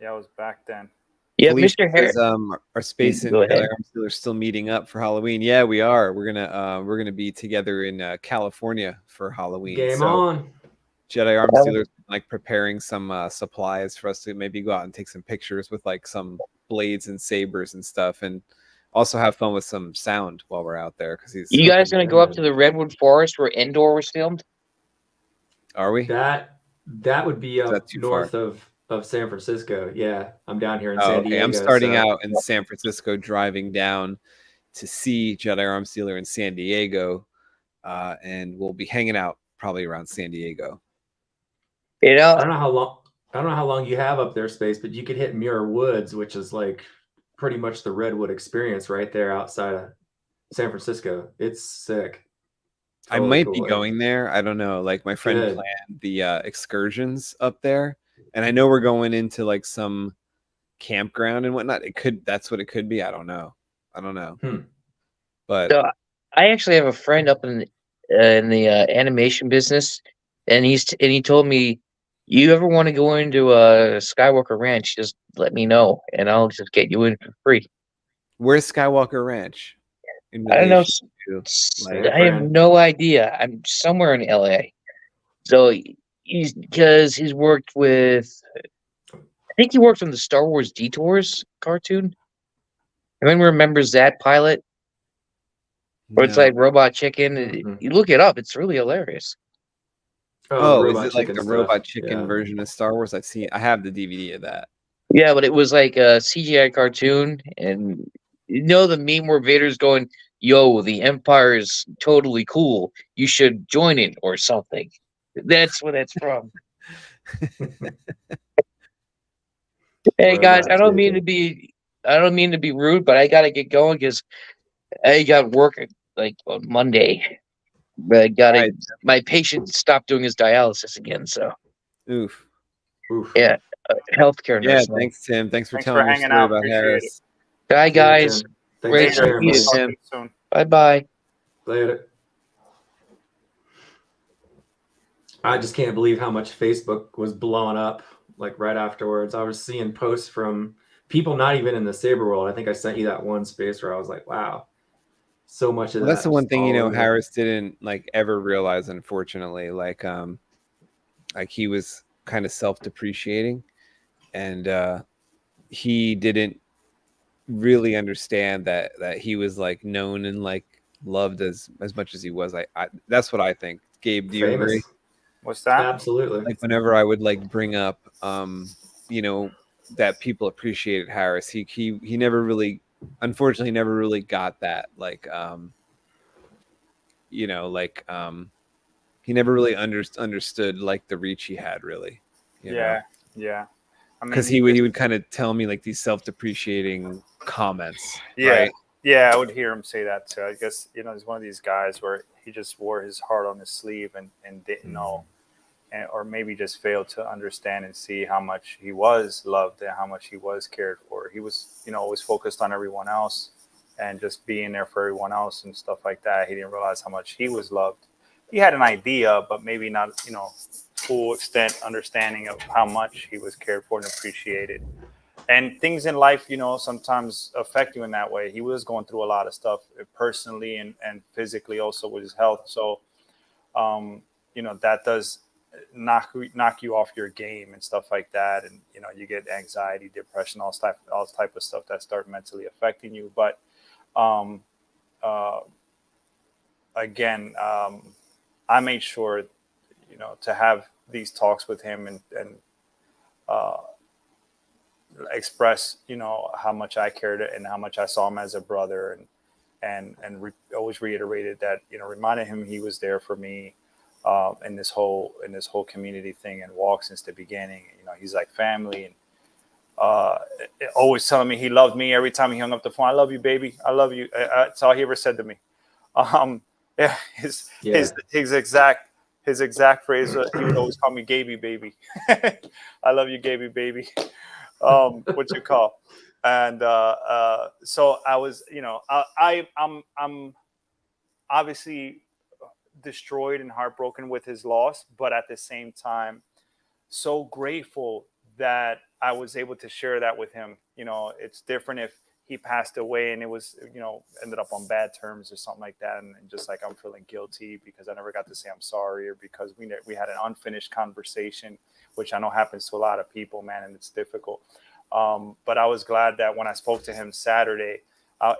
Yeah, I was back then. Yeah, Felicia Mr. Harris. says, our space and Go ahead. Arm Stealers still meeting up for Halloween. Yeah, we are. We're gonna be together in California for Halloween. Game so on. Jedi Arm Oh. Stealers like preparing some supplies for us to maybe go out and take some pictures with like some blades and sabers and stuff, and also have fun with some sound while we're out there. Because You guys gonna go up to the Redwood Forest where Endor was filmed? Are we? That would be Is up that too north of San Francisco. Yeah, I'm down here in Oh, San okay. Diego. I'm starting so- out in San Francisco, driving down to see Jedi Arm Stealer in San Diego, and we'll be hanging out probably around San Diego. You know, I don't know how long you have up there, Space, but you could hit Muir Woods, which is like pretty much the Redwood experience right there outside of San Francisco. It's sick. I Totally might cool be area. going there. I don't know. Like my friend Good. planned the excursions up there, and I know we're going into like some campground and whatnot. That's what it could be. I don't know. But so I actually have a friend up in the animation business, and he told me, you ever want to go into a Skywalker Ranch, just let me know, and I'll just get you in for free. where's Skywalker Ranch? In I don't know. relation to, like, I have no idea. I'm somewhere in LA. So he's worked with think he worked on the Star Wars Detours cartoon. Anyone remembers that pilot? Where it's No. like Robot Chicken. Mhm. You look it up; it's really hilarious. the Oh, is Robot it like Chicken the stuff. Robot Chicken Yeah. version of Star Wars? I have the DVD of that. Yeah, but it was like a CGI cartoon, and you know the meme where Vader's going, "Yo, the Empire is totally cool. You should join it or something." That's where that's from. Hey guys, Robot Chicken. I don't mean to be rude, but I gotta get going because I got work like on Monday. But I gotta. Right. My patient stopped doing his dialysis again, so Oof. Oof. yeah, healthcare Yeah, nurse. thanks, Tim. Thanks for Thanks telling for your hanging story out. about Appreciate Harris. Bye, See you, guys. Tim. Great Thanks to for see sharing, you, buddy. Talk to Tim. you soon. Bye, bye. Later. I just can't believe how much Facebook was blowing up like right afterwards. I was seeing posts from people not even in the Saber world. I think I sent you that one space where I was like, wow, so much of Well, that. that's the one just thing, all over. Harris didn't like ever realize, unfortunately. Like he was kind of self-depreciating, and he didn't really understand that he was like known and like loved as much as he was. I that's what I think. Gabe, do you Famous. agree? What's that? Absolutely. Like whenever I would like bring up that people appreciated Harris, he never really, unfortunately, never really got that. Like he never really understood like the reach he had, really. Yeah. I mean, Because he would kind of tell me like these self-depreciating comments. Yeah. Right? Yeah, I would hear him say that too. I guess, he's one of these guys where he just wore his heart on his sleeve and didn't know, or maybe just failed to understand and see how much he was loved and how much he was cared for. He was, always focused on everyone else and just being there for everyone else and stuff like that. He didn't realize how much he was loved. He had an idea, but maybe not, full extent understanding of how much he was cared for and appreciated. And things in life, sometimes affect you in that way. He was going through a lot of stuff personally and physically also with his health. So, that does knock you off your game and stuff like that. And, you get anxiety, depression, all type of stuff that start mentally affecting you. But again, I made sure, to have these talks with him and express, how much I cared and how much I saw him as a brother, and always reiterated that, reminded him he was there for me in this whole community thing and walk since the beginning. He's like family, and always telling me he loved me every time he hung up the phone. I love you, baby. I love you. That's all he ever said to me. His exact phrase, he would always call me Gaby baby. I love you, Gaby baby. What you call. And so I was, I'm obviously destroyed and heartbroken with his loss, but at the same time, so grateful that I was able to share that with him. It's different if he passed away and it was, ended up on bad terms or something like that. And just like, I'm feeling guilty because I never got to say I'm sorry, or because we had an unfinished conversation, which I know happens to a lot of people, man, and it's difficult. But I was glad that when I spoke to him Saturday,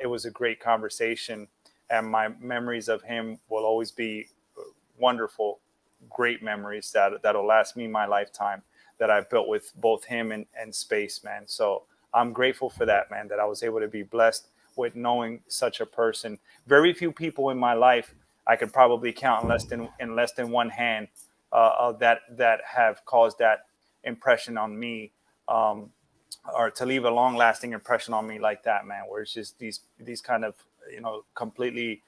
it was a great conversation, and my memories of him will always be wonderful, great memories that'll last me my lifetime, that I've built with both him and Space, man. So I'm grateful for that, man, that I was able to be blessed with knowing such a person. Very few people in my life I could probably count in less than one hand that have caused that impression on me, or to leave a long lasting impression on me like that, man, where it's just these kind of, completely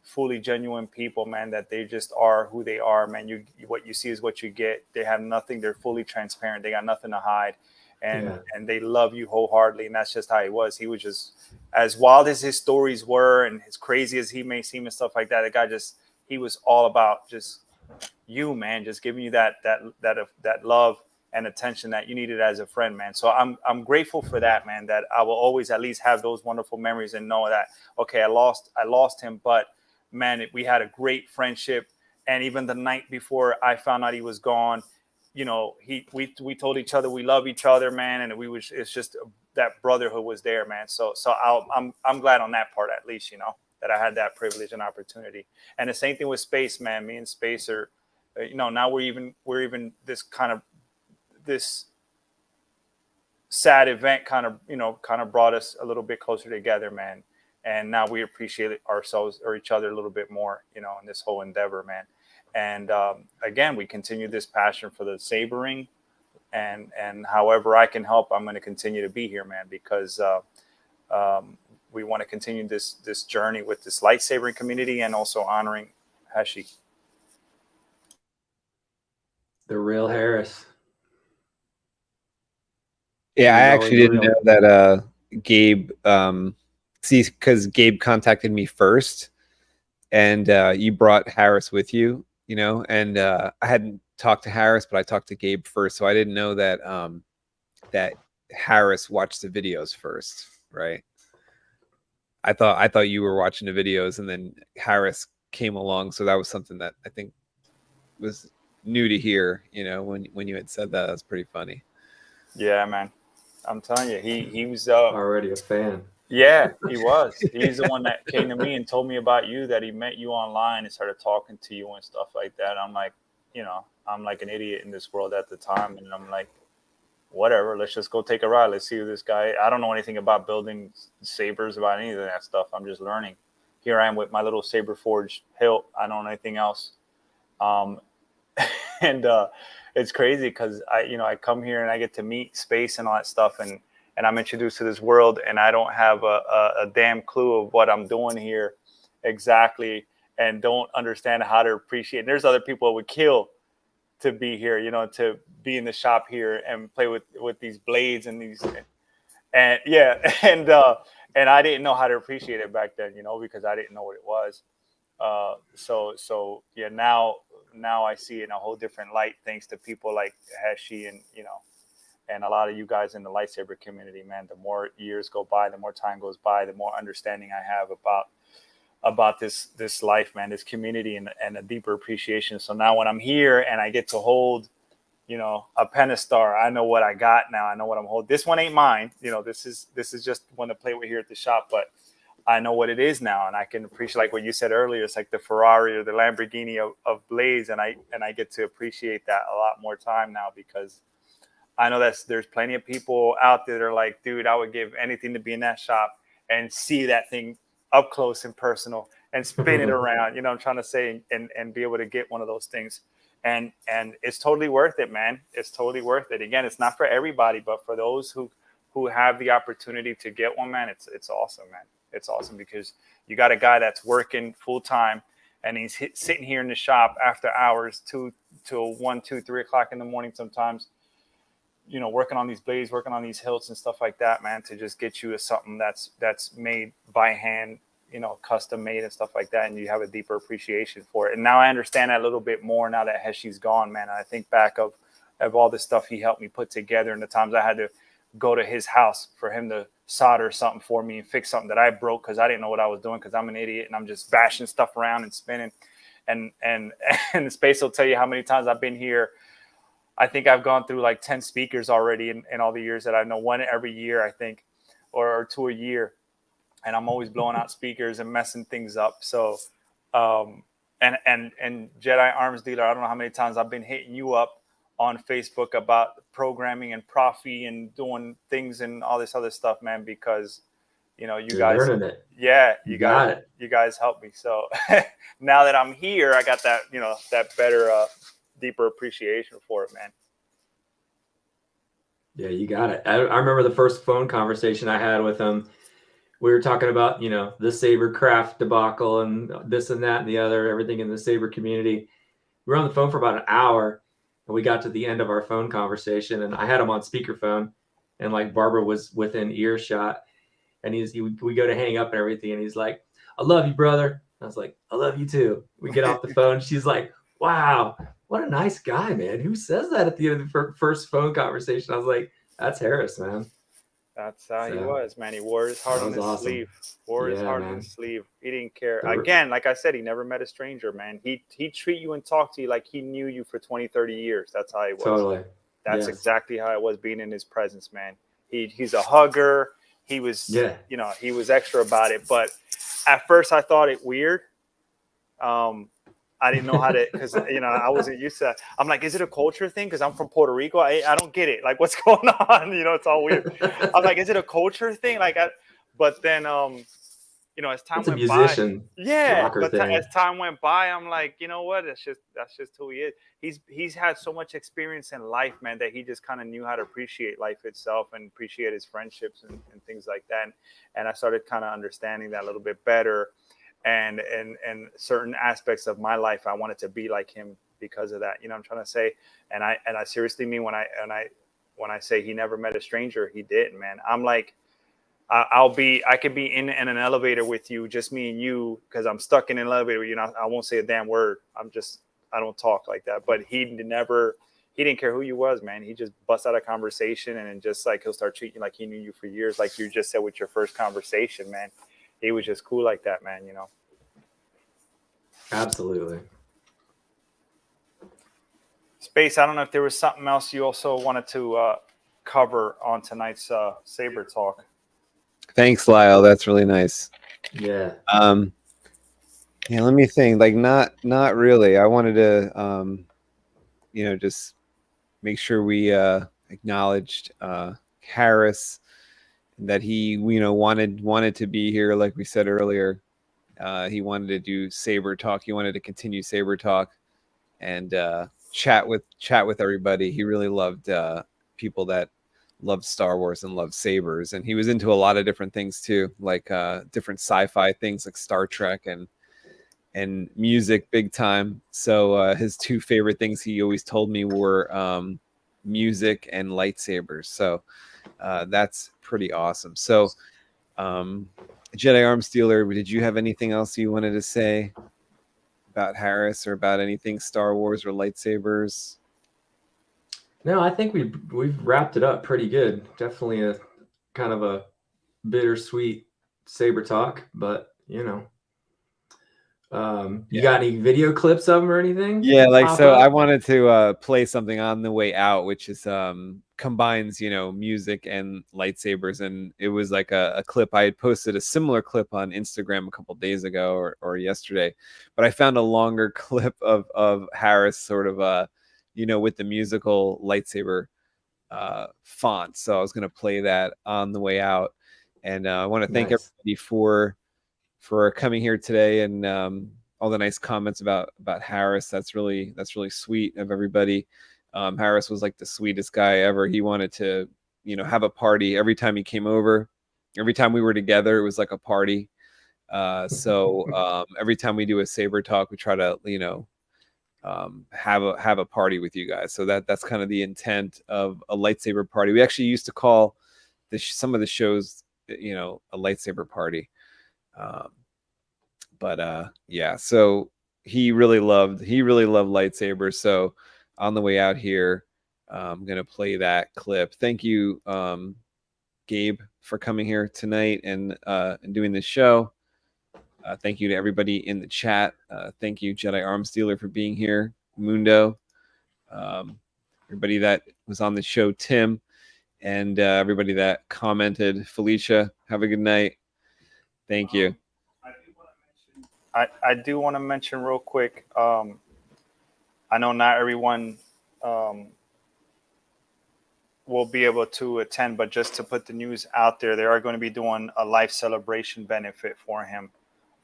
fully genuine people, man, that they just are who they are, man. What you see is what you get. They have nothing. They're fully transparent. They got nothing to hide. And they love you wholeheartedly. And that's just how he was. He was just, as wild as his stories were and as crazy as he may seem and stuff like that, the guy he was all about just you, man, just giving you that love and attention that you needed as a friend, man. So I'm grateful for that, man, that I will always at least have those wonderful memories and know that, okay, I lost him, but man, we had a great friendship. And even the night before I found out he was gone, you know, we told each other we love each other, man, and it's just that brotherhood was there, man. So I'm glad on that part, at least, you know, that I had that privilege and opportunity. And the same thing with Space, man. Me and Space are, you know, now we're even this sad event kind of brought us a little bit closer together, man. And now we appreciate ourselves or each other a little bit more, you know, in this whole endeavor, man. And again, we continue this passion for the sabering, and however I can help, I'm going to continue to be here, man, because we want to continue this journey with this lightsabering community and also honoring Heshi. The real Harris. Yeah, I He's actually always didn't real. know that Gabe because Gabe contacted me first, and you brought Harris with you, you know, and I hadn't talked to Harris, but I talked to Gabe first, so I didn't know that that Harris watched the videos first, right? I thought you were watching the videos and then Harris came along, so that was something that I think was new to hear, you know, when you had said that. That was pretty funny. Yeah, man. I'm telling you, he was Already a fan. yeah, he was. He's the one that came to me and told me about you, that he met you online and started talking to you and stuff like that. I'm like, you know, I'm like an idiot in this world at the time, and I'm like, whatever, let's just go take a ride. Let's see who this guy. I don't know anything about building sabers, about any of that stuff. I'm just learning. Here I am with my little saber forged hilt. I don't know anything else. And it's crazy because I come here and I get to meet Space and all that stuff, and I'm introduced to this world, and I don't have a damn clue of what I'm doing here exactly, and don't understand how to appreciate. And there's other people that would kill to be here, you know, to be in the shop here and play with these blades and these, and yeah, and I didn't know how to appreciate it back then, you know, because I didn't know what it was. So yeah, now I see it in a whole different light, thanks to people like Heshi and, you know, and a lot of you guys in the lightsaber community, man. The more years go by, the more time goes by, the more understanding I have about this life, man, this community, and a deeper appreciation. So now when I'm here and I get to hold, you know, a Pentastar, I know what I got now. I know what I'm holding. This one ain't mine. You know, this is just one to play with here at the shop, but I know what it is now, and I can appreciate, like what you said earlier, it's like the Ferrari or the Lamborghini of blades, and I get to appreciate that a lot more time now, because I know there's plenty of people out there that are like, dude, I would give anything to be in that shop and see that thing up close and personal and spin it around, you know, I'm trying to say, and be able to get one of those things. And it's totally worth it, man. It's totally worth it. Again, it's not for everybody, but for those who have the opportunity to get one, man, it's awesome, man. It's awesome because you got a guy that's working full time, and he's sitting here in the shop after hours, 2 till 1, 2, 3 o'clock in the morning sometimes, you know, working on these blades, working on these hilts and stuff like that, man, to just get you to something that's made by hand, you know, custom made and stuff like that. And you have a deeper appreciation for it. And now I understand that a little bit more now that Heshi's gone, man. And I think back of all the stuff he helped me put together, and the times I had to go to his house for him to solder something for me and fix something that I broke because I didn't know what I was doing, because I'm an idiot and I'm just bashing stuff around and spinning. And Space will tell you how many times I've been here. I think I've gone through like 10 speakers already in all the years that I know, one every year, I think, or 2 a year. And I'm always blowing out speakers and messing things up. So, and Jedi Arms Dealer, I don't know how many times I've been hitting you up on Facebook about programming and Profi and doing things and all this other stuff, man, because, you know, you're guys, learning it. Yeah, you guys helped me. So now that I'm here, I got that, you know, that better, deeper appreciation for it, man. Yeah, you got it. I remember the first phone conversation I had with him. We were talking about, you know, the saber craft debacle and this and that and the other, everything in the saber community. We were on the phone for about an hour, and we got to the end of our phone conversation, and I had him on speakerphone, and like Barbara was within earshot, and we go to hang up and everything, and he's like, "I love you, brother." I was like, "I love you too." We get off the phone. She's like, "Wow, what a nice guy, man. Who says that at the end of the first phone conversation?" I was like, "That's Harris, man." That's how he So, was, man. He wore his heart that on was his awesome. sleeve. Wore his Yeah, heart on man. his sleeve. He didn't care. The- Again, like I said, he never met a stranger, man. He'd treat you and talk to you like he knew you for 20, 30 years. That's how he was. Totally. That's Yes. exactly how it was being in his presence, man. He's a hugger. He was, Yeah. you know, he was extra about it. But at first I thought it weird. I didn't know how to, because, you know, I wasn't used to that. I'm like, is it a culture thing? Because I'm from Puerto Rico. I don't get it. Like, what's going on? You know, it's all weird. I'm like, is it a culture thing? Like, but then, you know, as time It's a went by, musician yeah, rocker but thing. as time went by, I'm like, you know what? That's just who he is. He's had so much experience in life, man, that he just kind of knew how to appreciate life itself and appreciate his friendships and things like that. And I started kind of understanding that a little bit better. And certain aspects of my life, I wanted to be like him because of that. You know what I'm trying to say? And I seriously mean when I say he never met a stranger, he did, man. I'm like, I could be in an elevator with you, just me and you, because I'm stuck in an elevator. You know, I won't say a damn word. I don't talk like that. But he didn't care who you was, man. He just bust out a conversation and just like he'll start treating you like he knew you for years, like you just said with your first conversation, man. He was just cool like that, man, you know. Absolutely. Space, I don't know if there was something else you also wanted to cover on tonight's Saber Talk. Thanks, Lyle. That's really nice. Yeah. Yeah, let me think. Like, not really. I wanted to, you know, just make sure we acknowledged Harris, that he, you know, wanted to be here. Like we said earlier, he wanted to do Saber Talk. He wanted to continue Saber Talk and chat with everybody. He really loved people that loved Star Wars and loved sabers, and he was into a lot of different things too, like different sci-fi things like Star Trek and music big time. So his two favorite things he always told me were music and lightsabers. So that's pretty awesome. So Jedi Arms Dealer, did you have anything else you wanted to say about Harris or about anything Star Wars or lightsabers? No, I think we've wrapped it up pretty good. Definitely a kind of a bittersweet saber talk, but you know. You got any video clips of them or anything? Yeah, like, so I up? wanted to play something on the way out, which is combines, you know, music and lightsabers, and it was like a clip. I had posted a similar clip on Instagram a couple days ago or yesterday, but I found a longer clip of Harris sort of you know, with the musical lightsaber font. So I was going to play that on the way out, and I want to thank Nice. everybody for coming here today and all the nice comments about Harris. That's really sweet of everybody. Harris was like the sweetest guy ever. He wanted to, you know, have a party every time he came over. Every time we were together, it was like a party. So every time we do a saber talk, we try to, you know, have a party with you guys. So that's kind of the intent of a lightsaber party. We actually used to call some of the shows, you know, a lightsaber party. But yeah, so he really loved lightsabers. So on the way out here, I'm gonna play that clip. Thank you, Gabe, for coming here tonight and doing this show. Thank you to everybody in the chat. Thank you, Jedi Arms Dealer, for being here. Mundo, everybody that was on the show, Tim, and everybody that commented. Felicia, have a good night. Thank you. I do want to mention real quick. I know not everyone will be able to attend, but just to put the news out there, they are going to be doing a life celebration benefit for him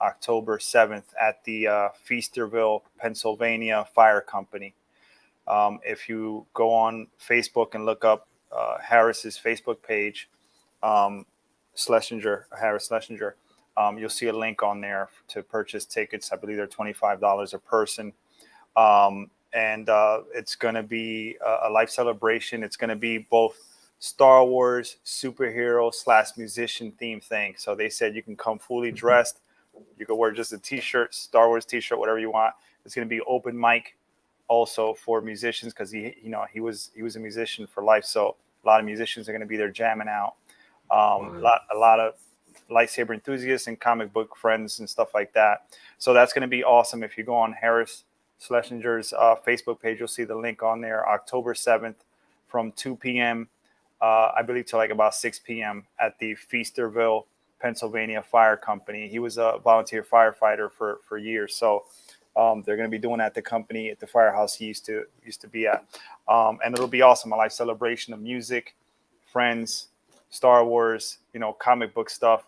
October 7th at the Feasterville, Pennsylvania Fire Company. If you go on Facebook and look up Harris's Facebook page, Schlesinger, Harris Schlesinger, you'll see a link on there to purchase tickets. I believe they're $25 a person. And it's going to be a life celebration. It's going to be both Star Wars, superhero / musician theme thing. So they said you can come fully dressed. You can wear just a t-shirt, Star Wars t-shirt, whatever you want. It's going to be open mic also for musicians, because he was a musician for life. So a lot of musicians are going to be there jamming out. A lot of lightsaber enthusiasts and comic book friends and stuff like that. So that's going to be awesome. If you go on Harris Schlesinger's Facebook page, you'll see the link on there. October 7th from 2 p.m. I believe to like about 6 p.m. at the Feasterville, Pennsylvania Fire Company. He was a volunteer firefighter for years. So they're going to be doing at the company at the firehouse he used to be at. And it'll be awesome. A live celebration of music, friends, Star Wars, comic book stuff.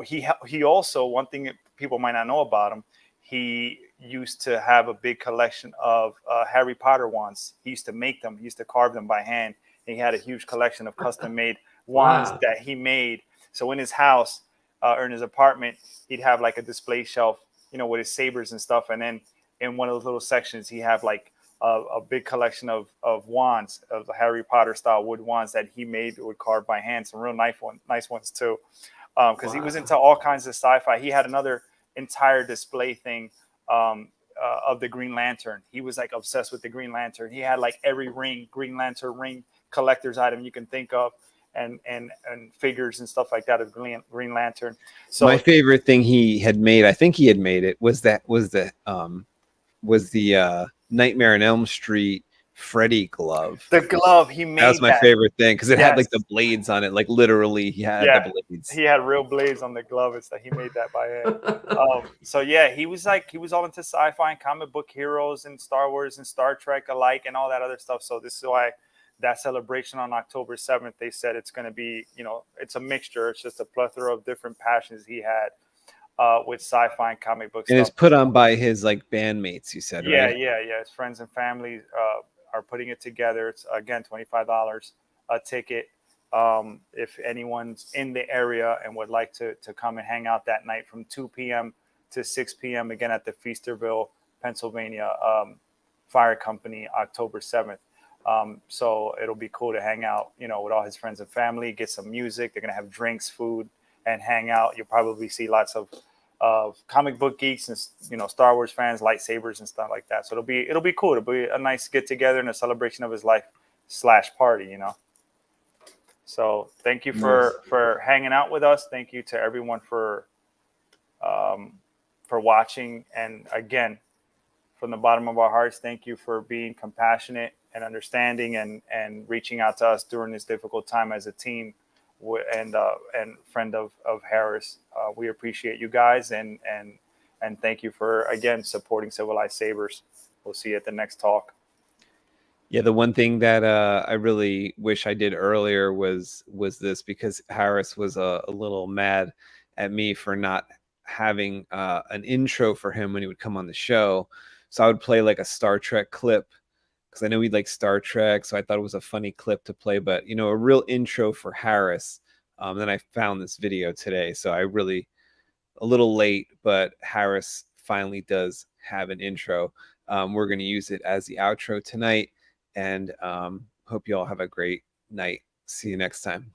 He also, one thing that people might not know about him, he used to have a big collection of Harry Potter wands. He used to make them. He used to carve them by hand. And he had a huge collection of custom-made wands that he made. So in his house or in his apartment, he'd have like a display shelf, with his sabers and stuff. And then in one of those little sections, he have like a big collection of wands, of the Harry Potter style wood wands that he made, would carve by hand. Some real nice ones too. Because he was into all kinds of sci-fi. He had another entire display thing of the Green Lantern. He was like obsessed with the Green Lantern. He had like every Green Lantern ring collector's item you can think of, and figures and stuff like that of Green Lantern. So my favorite thing he had made, I think he had made it, was the Nightmare on Elm Street Freddy glove. The glove he made. That was my favorite thing, because it had like the blades on it. Like literally, he had the blades. He had real blades on the glove. It's like he made that by hand. So yeah, he was all into sci-fi and comic book heroes and Star Wars and Star Trek alike and all that other stuff. So this is why that celebration on October 7th, they said it's going to be, it's a mixture. It's just a plethora of different passions he had with sci-fi and comic books. And it's put on by his like bandmates, you said, right? Yeah. His friends and family are putting it together. It's again $25 a ticket. If anyone's in the area and would like to come and hang out that night from 2 p.m. to 6 p.m. again at the Feasterville, Pennsylvania Fire Company, October 7th. So it'll be cool to hang out, with all his friends and family, get some music. They're going to have drinks, food, and hang out. You'll probably see lots of comic book geeks and, Star Wars fans, lightsabers and stuff like that. So it'll be cool. It'll be a nice get together and a celebration of his life / party, So thank you for hanging out with us. Thank you to everyone for watching. And again, from the bottom of our hearts, thank you for being compassionate and understanding and reaching out to us during this difficult time as a team and friend of Harris. We appreciate you guys and thank you for, again, supporting Civilized Sabers. We'll see you at the next talk. Yeah, the one thing that I really wish I did earlier was this, because Harris was a little mad at me for not having an intro for him when he would come on the show. So I would play like a Star Trek clip, because I know he'd like Star Trek, so I thought it was a funny clip to play. But, a real intro for Harris. Then I found this video today, so a little late, but Harris finally does have an intro. We're going to use it as the outro tonight, and hope you all have a great night. See you next time.